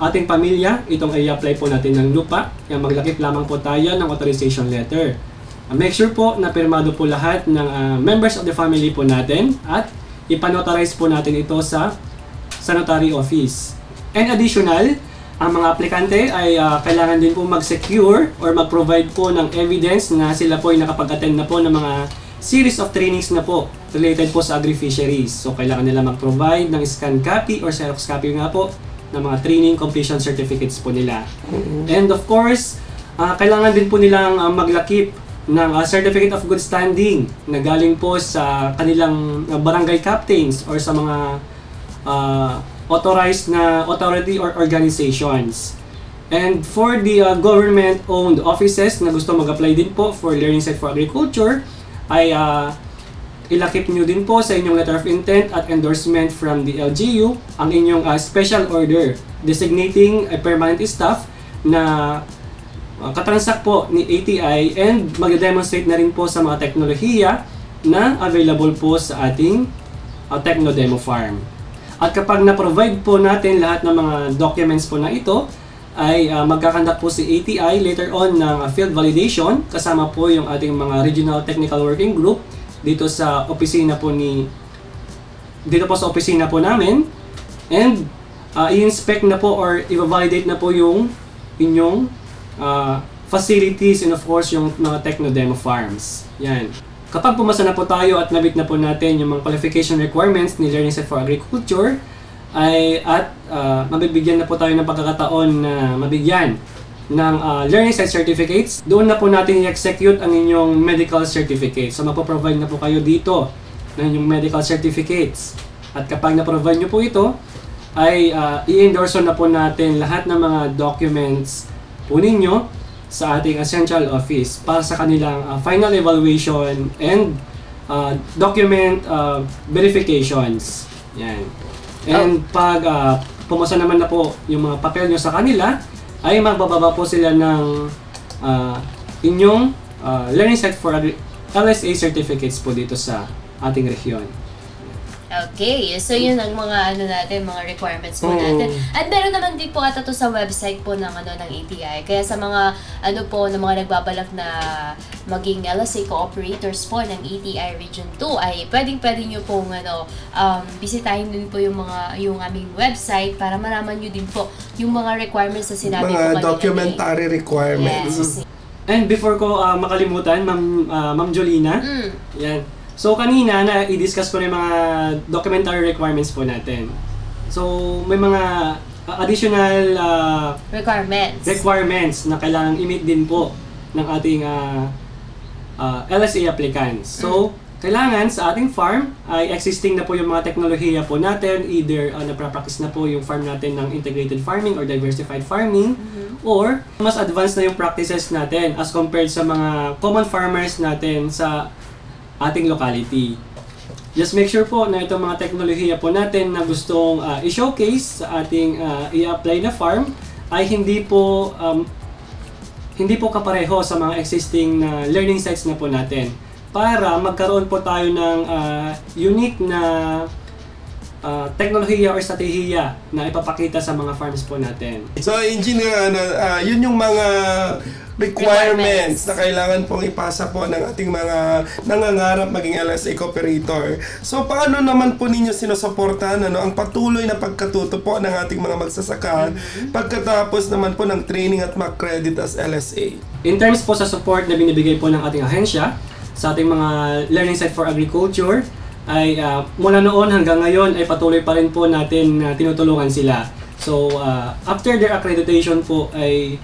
ating pamilya, itong i-apply po natin ng lupa, yan, maglakip lamang po tayo ng authorization letter. Make sure po na pirmado po lahat ng members of the family po natin at ipanotarize po natin ito sa notary office. And additional, ang mga aplikante ay kailangan din po mag-secure or mag-provide po ng evidence na sila po ay nakapag-attend na po ng mga series of trainings na po related po sa agri-fisheries. So kailangan nila mag-provide ng scan copy or xerox copy nga po ng mga training completion certificates po nila. And of course, kailangan din po nilang maglakip ng certificate of good standing na galing po sa kanilang barangay captains or sa mga authorized na authority or organizations. And for the government-owned offices na gusto mag-apply din po for Learning Site for Agriculture, ay ilakip nyo din po sa inyong letter of intent at endorsement from the LGU ang inyong special order designating a permanent staff na katransak po ni ATI and mag-demonstrate na rin po sa mga teknolohiya na available po sa ating Techno-Demo Farm. At kapag na-provide po natin lahat ng mga documents po na ito, ay magkakandak po si ATI later on ng field validation kasama po yung ating mga regional technical working group dito sa opisina po sa opisina po namin, and i-inspect na po or i-validate na po yung inyong facilities and of course yung mga Techno-Demo Farms. Yan. Kapag pumasa na po tayo at nabit na po natin yung mga qualification requirements ni Learning Site for Agriculture, mabibigyan na po tayo ng pagkakataon na mabigyan ng Learning Site Certificates. Doon na po natin i-execute ang inyong medical certificates. So magpo-provide na po kayo dito ng inyong medical certificates. At kapag na-provide nyo po ito, ay i-endorse na po natin lahat ng mga documents po ninyo sa ating central office para sa kanilang final evaluation and document verifications. Yan. And pag pumasa naman na po yung mga papel nyo sa kanila, ay magbababa po sila ng inyong Learning Site for LSA certificates po dito sa ating rehiyon. Okay, so yun ang mga mga requirements po natin. At meron naman din po ata to sa website po ng ng ATI. Kaya sa mga ng mga nagbabalak na maging LSA cooperators po ng ATI Region 2 ay pwedeng niyo pong bisitahin din po yung aming website para malaman niyo din po yung mga requirements na sinabi ko kanina. Mga documentary requirements. Yes. And before ko makalimutan, Ma'am Jolina, yan. So kanina na i-discuss ko na yung mga documentary requirements po natin. So may mga additional requirements na kailangang i-meet din po ng ating LSA applicants. So kailangan sa ating farm ay existing na po yung mga teknolohiya po natin, either naprapractice na po yung farm natin ng integrated farming or diversified farming, or mas advanced na yung practices natin as compared sa mga common farmers natin sa ating locality. Just make sure po na itong mga teknolohiya po natin na gustong i-showcase sa ating i-apply na farm ay hindi po kapareho sa mga existing learning sites na po natin. para magkaroon po tayo ng unique na teknolohiya o estratehiya na ipapakita sa mga farms po natin. So, engineer, yun yung mga requirements na kailangan pong ipasa po ng ating mga nangangarap maging LSA cooperator. So, paano naman po ninyo sinusuportahan ang patuloy na pagkatuto po ng ating mga magsasaka pagkatapos naman po ng training at mag-credit as LSA? In terms po sa support na binibigay po ng ating ahensya sa ating mga Learning Site for Agriculture, ay mula noon hanggang ngayon ay patuloy pa rin po natin na tinutulungan sila. So, after their accreditation po ay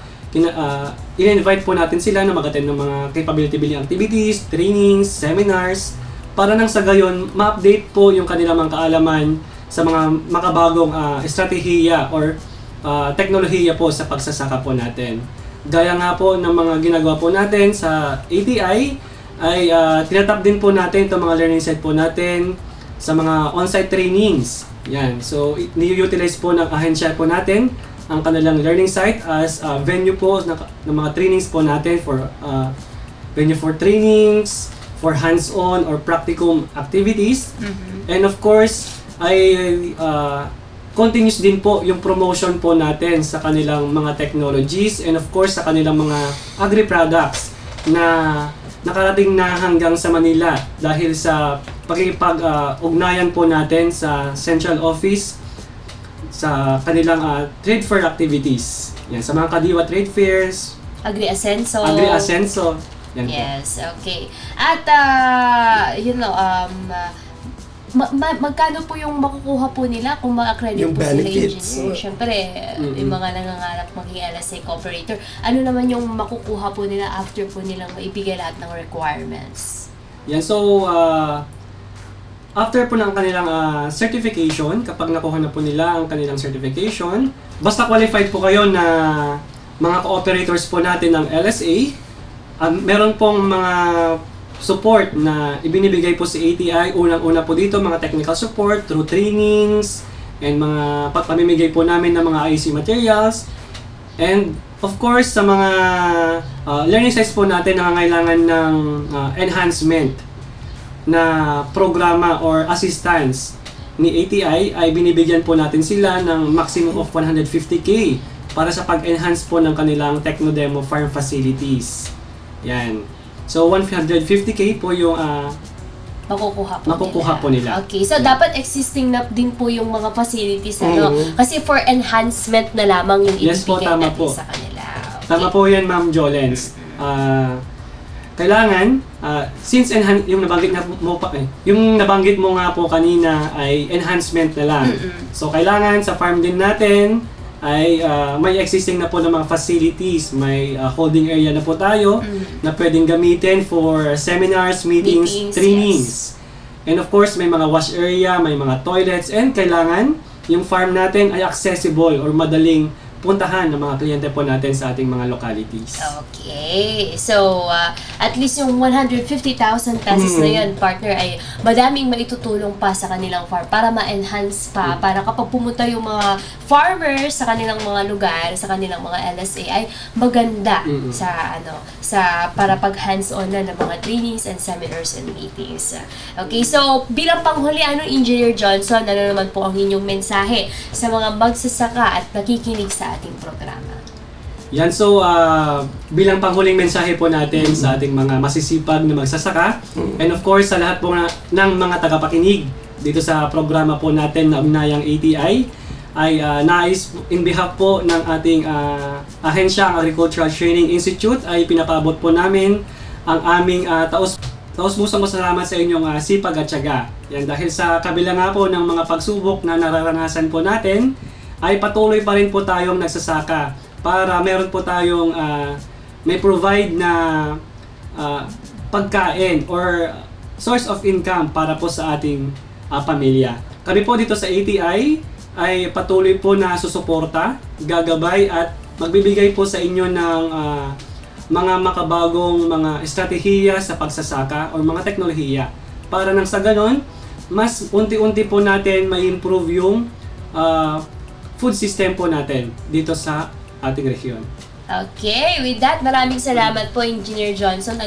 in-invite po natin sila na mag-attend ng mga capability building activities, trainings, seminars, para nang sa gayon ma-update po yung kanilang mga kaalaman sa mga makabagong estratehiya or teknolohiya po sa pagsasaka po natin. Gaya nga po ng mga ginagawa po natin sa ATI, ay tinatap din po natin itong mga learning site po natin sa mga on-site trainings. Yan. So, ni-utilize po ng ahensya po natin ang kanilang learning site as venue po ng mga trainings po natin for venue for trainings, for hands-on or practicum activities. And of course, ay continuous din po yung promotion po natin sa kanilang mga technologies and of course sa kanilang mga agri-products na nakarating na hanggang sa Manila dahil sa pagkikipag-ugnayan po natin sa Central Office sa kanilang trade fair activities. Yan, sa mga Kadiwa trade fairs, Agri-Asenso. Yan yes, okay. At magkano po yung makukuha po nila kung ma-accredit yung po benefits. sila engineer? Siyempre, yung mga nangangarap maging LSA cooperator, ano naman yung makukuha po nila after po nilang maibigay lahat ng requirements? Yan, so after po ng kanilang certification, kapag nakuha na po nila ang kanilang certification, basta qualified po kayo na mga cooperators po natin ng LSA, meron pong mga support na ibinibigay po sa ATI. Unang-una po dito, mga technical support through trainings and mga pamimigay po namin ng mga IC materials. And of course, sa mga learning sites po natin na nangangailangan ng enhancement na programa or assistance ni ATI, ay binibigyan po natin sila ng maximum of 150K para sa pag-enhance po ng kanilang Technodemo farm facilities. Yan. So, 150K po yung makukuha po nila. Okay, so dapat existing na din po yung mga facilities, ano? Kasi for enhancement na lamang yung ibibigay natin sa kanila. Okay. Tama po yan, Ma'am Jolens. Kailangan, since yung nabanggit mo nga po kanina ay enhancement na lang. So, kailangan sa farm din natin ay may existing na po ng mga facilities, may holding area na po tayo na pwedeng gamitin for seminars, meetings, trainings. Yes. And of course, may mga wash area, may mga toilets, and kailangan yung farm natin ay accessible or madaling puntahan ng mga kliyente po natin sa ating mga localities. Okay. So, at least yung 150,000 pesos na yan, partner, ay madaming maitutulong pa sa kanilang farm para ma-enhance pa, para kapag pumunta yung mga farmers sa kanilang mga lugar, sa kanilang mga LSA, ay maganda sa para pag hands-on na ng mga trainings and seminars and meetings. Okay. So, bilang panghuli, Engineer Johnson, ano naman po ang inyong mensahe sa mga magsasaka at nakikinig sa ating programa? Yan, so bilang panghuling mensahe po natin sa ating mga masisipag na magsasaka, and of course sa lahat po ng mga tagapakinig dito sa programa po natin na Ugnayang ATI, ay nais in behalf po ng ating ahensya, ang Agricultural Training Institute, ay pinapaabot po namin ang aming taos-pusong salamat sa inyong sipag at tiyaga. Yan, dahil sa kabila nga po ng mga pagsubok na nararanasan po natin, ay patuloy pa rin po tayong nagsasaka para meron po tayong may provide na pagkain or source of income para po sa ating pamilya. Kami po dito sa ATI ay patuloy po na susuporta, gagabay at magbibigay po sa inyo ng mga makabagong mga estratehiya sa pagsasaka o mga teknolohiya para nang sa ganon, mas unti-unti po natin ma-improve yung food system po natin dito sa ating rehiyon. Okay, with that, maraming salamat po Engineer Johnson.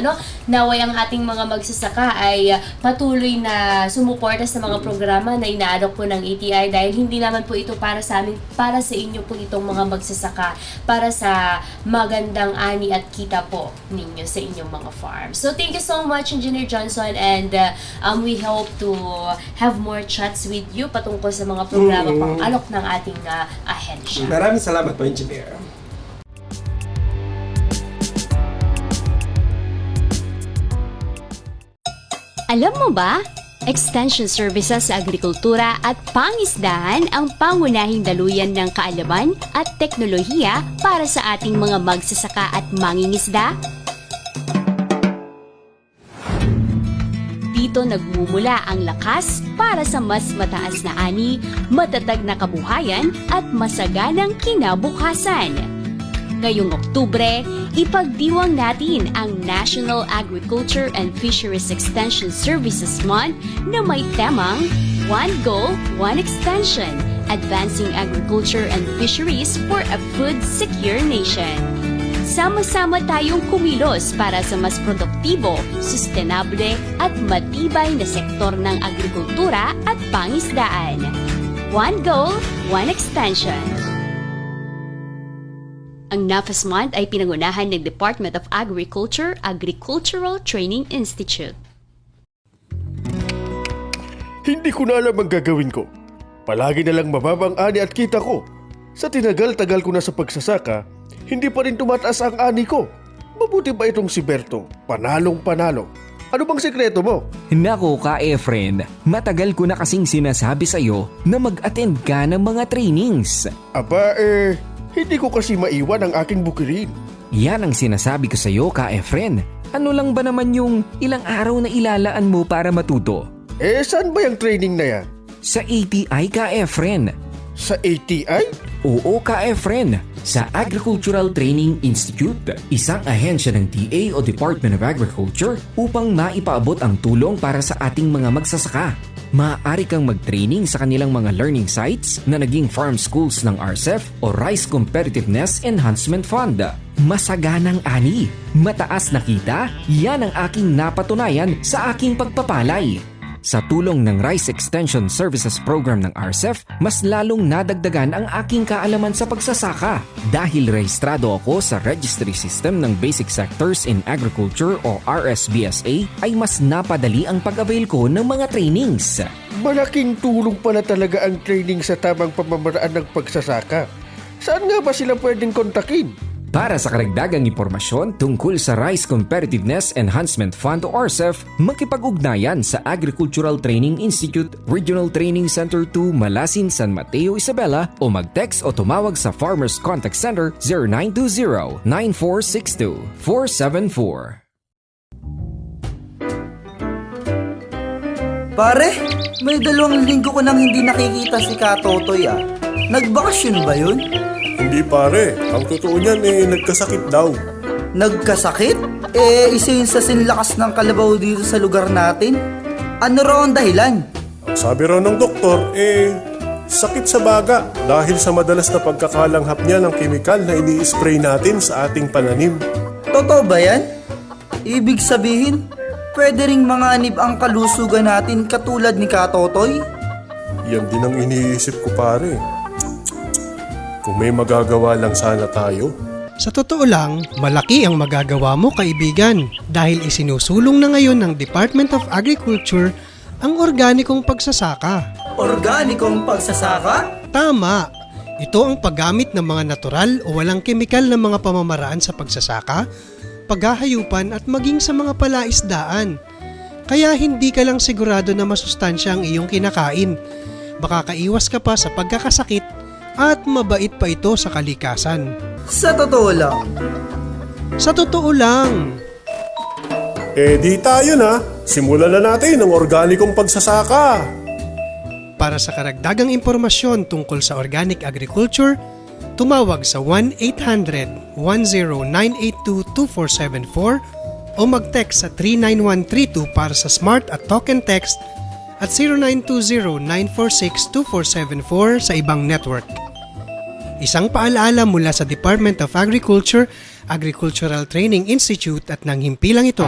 Naway ang ating mga magsasaka ay patuloy na sumuporta sa mga programa na inaalok po ng ATI dahil hindi naman po ito para sa amin, para sa inyo po itong mga magsasaka, para sa magandang ani at kita po ninyo sa inyong mga farms. So thank you so much Engineer Johnson, and we hope to have more chats with you patungkol sa mga programa pang alok ng ating ahensya. Maraming salamat po Engineer. Alam mo ba? Extension services sa agrikultura at pangisdahan ang pangunahing daluyan ng kaalaman at teknolohiya para sa ating mga magsasaka at mangingisda. Dito nagmumula ang lakas para sa mas mataas na ani, matatag na kabuhayan at masaganang kinabukasan. Ngayong Oktubre, ipagdiwang natin ang National Agriculture and Fisheries Extension Services Month na may temang One Goal, One Extension, Advancing Agriculture and Fisheries for a Food Secure Nation. Sama-sama tayong kumilos para sa mas produktibo, sustainable at matibay na sektor ng agrikultura at pangisdaan. One Goal, One Extension. Ang NAFES Month ay pinangunahan ng Department of Agriculture, Agricultural Training Institute. Hindi ko na alam ang gagawin ko. Palagi na lang mababang ani at kita ko. Sa tinagal-tagal ko na sa pagsasaka, hindi pa rin tumataas ang ani ko. Mabuti ba itong si Berto? Panalong-panalo. Ano bang sekreto mo? Nako ka Efren, matagal ko na kasing sinasabi sa'yo na mag-attend ka ng mga trainings. Aba hindi ko kasi maiwan ang aking bukirin. Yan ang sinasabi ko sa'yo ka Efren. Ano lang ba naman yung ilang araw na ilalaan mo para matuto? Saan ba yung training na yan? Sa ATI ka Efren. Sa ATI? Oo ka Efren. Sa Agricultural Training Institute, isang ahensya ng DA o Department of Agriculture upang maipaabot ang tulong para sa ating mga magsasaka. Maaari kang mag-training sa kanilang mga learning sites na naging farm schools ng RCEF o Rice Competitiveness Enhancement Fund. Masaganang ani, mataas na kita, yan ang aking napatunayan sa aking pagpapalay. Sa tulong ng Rice Extension Services Program ng RCEF, mas lalong nadagdagan ang aking kaalaman sa pagsasaka. Dahil rehistrado ako sa Registry System ng Basic Sectors in Agriculture o RSBSA, ay mas napadali ang pag-avail ko ng mga trainings. Malaking tulong pala talaga ang training sa tamang pamamaraan ng pagsasaka. Saan nga ba sila pwedeng kontakin? Para sa karagdagang impormasyon tungkol sa Rice Competitiveness Enhancement Fund o RCEF, makipag-ugnayan sa Agricultural Training Institute, Regional Training Center 2, Malasin, San Mateo, Isabela o mag-text o tumawag sa Farmers Contact Center 0920-9462-474. Pare, may 2 linggo ko nang hindi nakikita si Katotoy Nagbakasyon ba yun? Hindi pare, ang totoo niyan nagkasakit daw. Nagkasakit? Isa yun sa sinlakas ng kalabaw dito sa lugar natin. Ano raw ang dahilan? Ang sabi raw ng doktor, sakit sa baga dahil sa madalas na pagkakalanghap niya ng kemikal na ini-spray natin sa ating pananim. Totoo ba yan? Ibig sabihin, pwede ring manganib ang kalusugan natin katulad ni Katotoy? Yan din ang iniisip ko pare. Kung may magagawa lang sana tayo. Sa totoo lang, malaki ang magagawa mo kaibigan dahil isinusulong na ngayon ng Department of Agriculture ang organikong pagsasaka. Organikong pagsasaka? Tama! Ito ang paggamit ng mga natural o walang kemikal na mga pamamaraan sa pagsasaka, paghahayupan at maging sa mga palaisdaan. Kaya hindi ka lang sigurado na masustansya ang iyong kinakain. Baka kaiwas ka pa sa pagkakasakit at mabait pa ito sa kalikasan. Sa totoo lang. Sa totoo lang. Di tayo na. Simulan na natin ang organikong pagsasaka. Para sa karagdagang impormasyon tungkol sa organic agriculture, tumawag sa 1-800-10-982-2474 o mag-text sa 39132 para sa smart at token text at 0920-946-2474 sa ibang network. Isang paalala mula sa Department of Agriculture, Agricultural Training Institute at ng himpilang ito.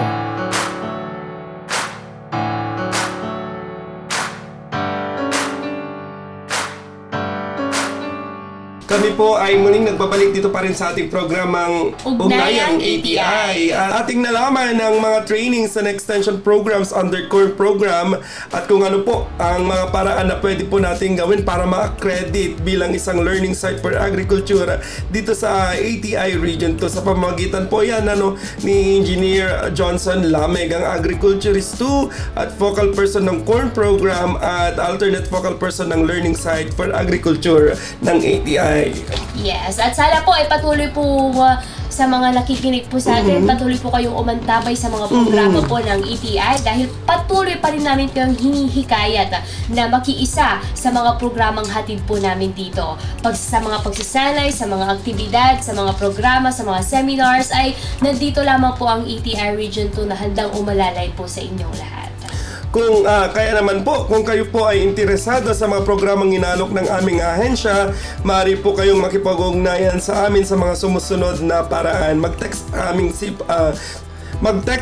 Kami po ay muling nagbabalik dito pa rin sa ating programang Ugnayang ATI. Ating nalaman ng mga trainings and extension programs under core program at kung ano po ang mga paraan na pwede po natin gawin para ma-accredit bilang isang learning site for agriculture dito sa ATI region to. Sa pamamagitan po yan ni Engineer Johnson Lameg, ang agriculturist 2 at focal person ng core program at alternate focal person ng learning site for agriculture ng ATI. Yes, at sana po ay patuloy po sa mga nakikinig po sa atin, patuloy po kayong umantabay sa mga programa po ng ATI dahil patuloy pa rin namin kayong hinihikayat na makiisa sa mga programang hatid po namin dito. Sa mga pagsasanay, sa mga aktibidad, sa mga programa, sa mga seminars ay nandito lamang po ang ATI Region 2 na handang umalalay po sa inyong lahat. Kung kaya naman po, kung kayo po ay interesado sa mga programang inalok ng aming ahensya, maaari po kayong makipag-ugnayan sa amin sa mga sumusunod na paraan. Mag-text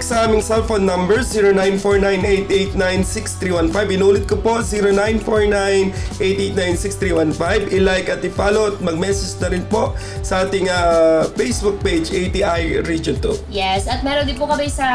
sa aming cellphone number 0949-889-6315. Inulit ko po, 0949-889-6315. I-like at i-follow at mag-message na rin po sa ating Facebook page, ATI Region 2. Yes, at meron din po kami sa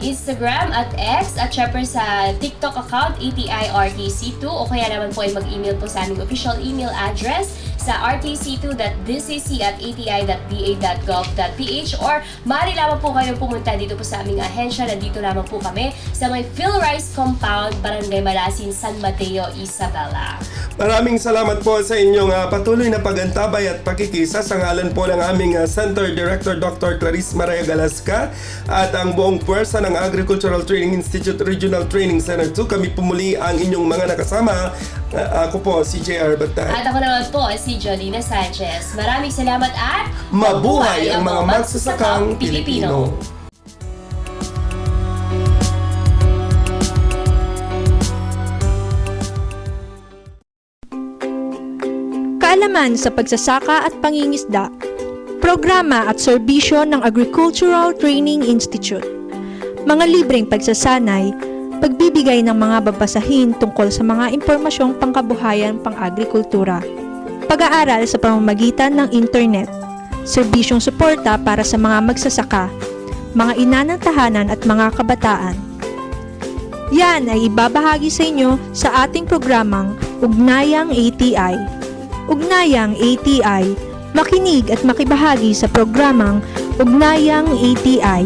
Instagram at X at syempre sa TikTok account, ATI RTC2, o kaya naman po ay mag-email po sa aming official email address sa rtc2.dcc@ati.da.gov.ph or maaari lamang po kayo pumunta dito po sa aming ahensya. Nandito lamang po kami sa may PhilRice Compound, Barangay Malasin, San Mateo, Isabela. Maraming salamat po sa inyong patuloy na pagantabay at pakikisa sa ngalan po ng aming Center Director Dr. Clarice Maria Galasca at ang buong puwersa ng Agricultural Training Institute Regional Training Center 2. Kami pumuli ang inyong mga nakasama. Ako po si JR Batay. At ako naman po si Jolina Sanchez. Maraming salamat at mabuhay ang mga magsasakang Pilipino. Kaalaman sa pagsasaka at pangingisda, programa at serbisyo ng Agricultural Training Institute, mga libreng pagsasanay, pagbibigay ng mga babasahin tungkol sa mga impormasyong pangkabuhayan pang-agrikultura, pag-aaral sa pamamagitan ng internet, serbisyong suporta para sa mga magsasaka, mga ina ng tahanan at mga kabataan. Yan ay ibabahagi sa inyo sa ating programang Ugnayang ATI. Ugnayang ATI, makinig at makibahagi sa programang Ugnayang ATI.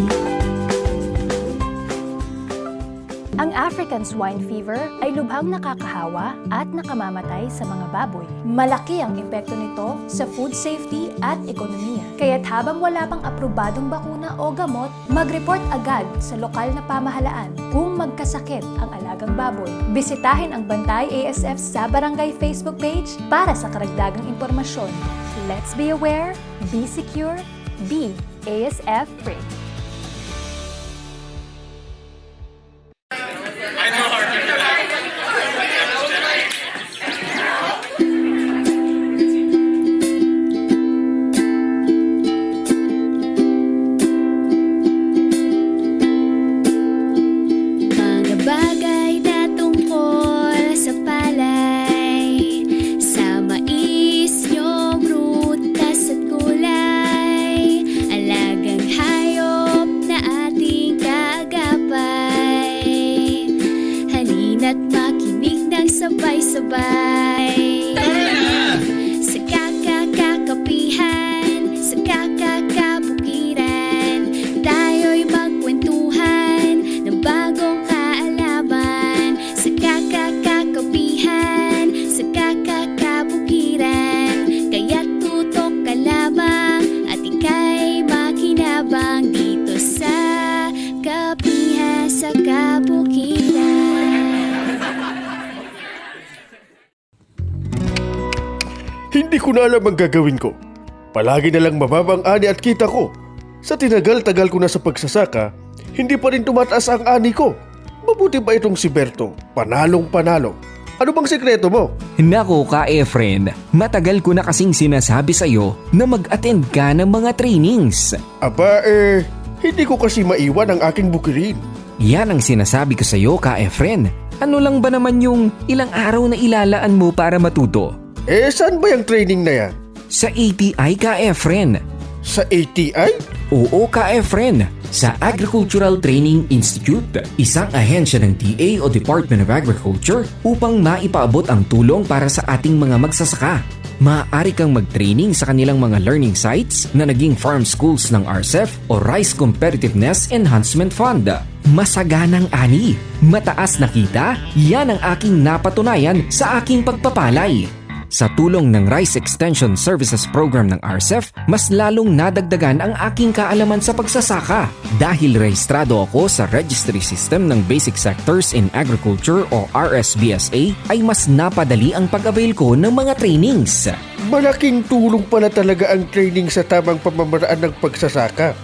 Ang African swine fever ay lubhang nakakahawa at nakamamatay sa mga baboy. Malaki ang epekto nito sa food safety at ekonomiya. Kaya't habang wala pang aprobadong bakuna o gamot, mag-report agad sa lokal na pamahalaan kung magkasakit ang alagang baboy. Bisitahin ang Bantay ASF sa Barangay Facebook page para sa karagdagang impormasyon. Let's be aware, be secure, be ASF free. Sabay-sabay sa kakakakapihan, sa kakakabukiran, tayo'y magkwentuhan ng bagong kaalaman. Sa kakakakapihan, sa kakakabukiran, kaya't tutok ka lamang at ika'y makinabang dito sa Kapihan sa Kabukiran. Hindi ko na alam ang gagawin ko. Palagi na lang mababang ani at kita ko. Sa tinagal-tagal ko na sa pagsasaka, hindi pa rin tumataas ang ani ko. Mabuti ba itong si Berto? Panalong panalo. Ano bang sekreto mo? Nako ka Efren, matagal ko na kasing sinasabi sa'yo na mag-attend ka ng mga trainings. Aba hindi ko kasi maiwan ang aking bukirin. Yan ang sinasabi ko sa'yo ka Efren. Ano lang ba naman yung ilang araw na ilalaan mo para matuto? Saan ba yung training na yan? Sa ATI ka Efren. Sa ATI? Oo ka Efren. Sa Agricultural Training Institute, isang ahensya ng DA o Department of Agriculture upang maipaabot ang tulong para sa ating mga magsasaka. Maaari kang mag-training sa kanilang mga learning sites na naging farm schools ng RCEF o Rice Competitiveness Enhancement Fund. Masaganang ani, mataas na kita, yan ang aking napatunayan sa aking pagpapalay. Sa tulong ng Rice Extension Services Program ng RCEF, mas lalong nadagdagan ang aking kaalaman sa pagsasaka. Dahil rehistrado ako sa Registry System ng Basic Sectors in Agriculture o RSBSA, ay mas napadali ang pag-avail ko ng mga trainings. Malaking tulong pala talaga ang training sa tamang pamamaraan ng pagsasaka.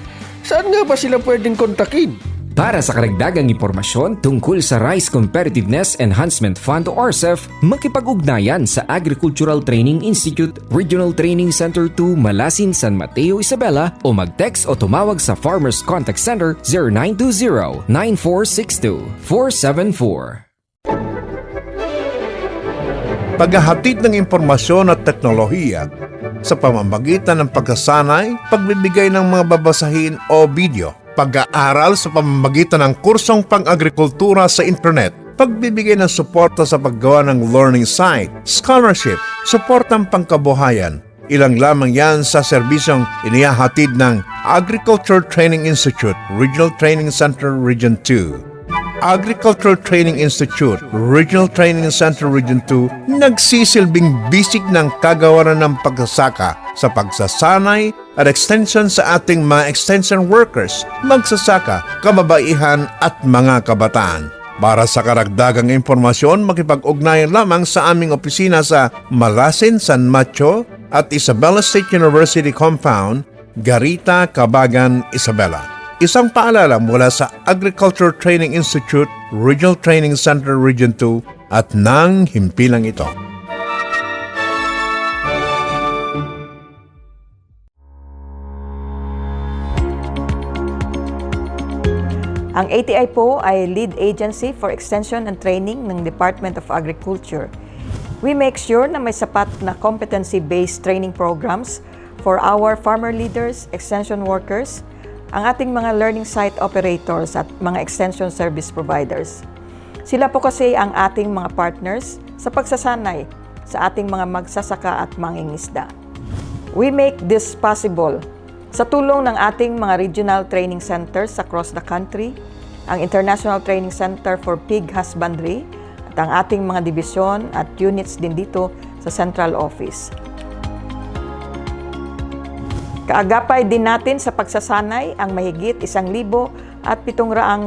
Saan nga ba sila pwedeng kontakin? Para sa karagdagang impormasyon tungkol sa Rice Competitiveness Enhancement Fund o RCEF, makipag-ugnayan sa Agricultural Training Institute, Regional Training Center 2, Malasin, San Mateo, Isabela o mag-text o tumawag sa Farmers Contact Center 0920-9462-474. Paghahatid ng impormasyon at teknolohiya sa pamamagitan ng pagkasanay, pagbibigay ng mga babasahin o video, pag-aaral sa pamamagitan ng kursong pang-agrikultura sa internet, pagbibigay ng suporta sa paggawa ng learning site, scholarship, suportang pangkabuhayan. Ilang lamang yan sa serbisyong inihahatid ng Agriculture Training Institute, Regional Training Center, Region 2. Agricultural Training Institute, Regional Training Center Region 2, nagsisilbing bisig ng kagawaran ng pagsasaka sa pagsasanay at extension sa ating mga extension workers, magsasaka, kababaihan at mga kabataan. Para sa karagdagang impormasyon, makipag-ugnayan lamang sa aming opisina sa Malasin, San Mateo at Isabela State University Compound, Garita, Cabagan, Isabela. Isang paalala mula sa Agriculture Training Institute, Regional Training Center Region 2 at ng himpilang ito. Ang ATI po ay lead agency for extension and training ng Department of Agriculture. We make sure na may sapat na competency-based training programs for our farmer leaders, extension workers, ang ating mga learning site operators at mga extension service providers. Sila po kasi ang ating mga partners sa pagsasanay sa ating mga magsasaka at mangingisda. We make this possible sa tulong ng ating mga regional training centers across the country, ang International Training Center for Pig Husbandry at ang ating mga dibisyon at units din dito sa Central Office. Kaagapay din natin sa pagsasanay ang mahigit 1,700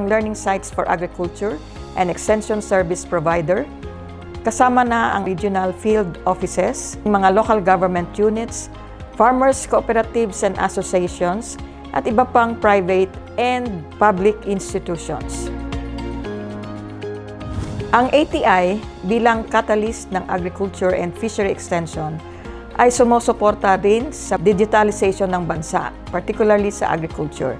learning sites for agriculture and extension service provider. Kasama na ang regional field offices, mga local government units, farmers, cooperatives and associations, at iba pang private and public institutions. Ang ATI bilang catalyst ng agriculture and fishery extension ay sumusuporta rin sa digitalization ng bansa, particularly sa agriculture.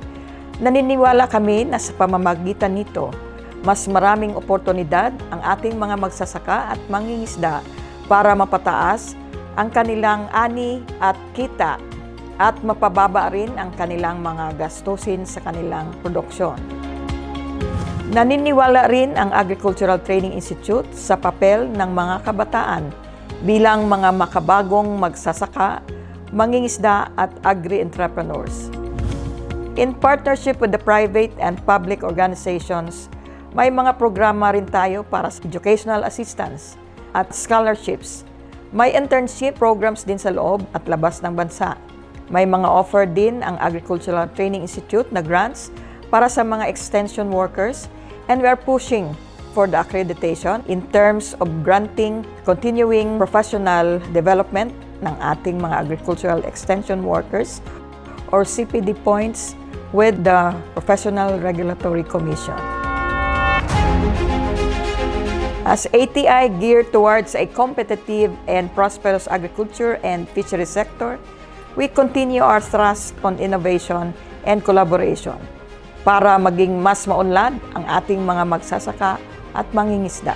Naniniwala kami na sa pamamagitan nito, mas maraming oportunidad ang ating mga magsasaka at mangingisda para mapataas ang kanilang ani at kita at mapababa rin ang kanilang mga gastusin sa kanilang produksyon. Naniniwala rin ang Agricultural Training Institute sa papel ng mga kabataan bilang mga makabagong magsasaka, mangingisda at agri-entrepreneurs. In partnership with the private and public organizations, may mga programa rin tayo para sa educational assistance at scholarships. May internship programs din sa loob at labas ng bansa. May mga offer din ang Agricultural Training Institute na grants para sa mga extension workers, and we are pushing for the accreditation in terms of granting continuing professional development ng ating mga agricultural extension workers or CPD points with the Professional Regulatory Commission. As ATI geared towards a competitive and prosperous agriculture and fisheries sector, we continue our thrust on innovation and collaboration para maging mas maunlad ang ating mga magsasaka at mangingisda.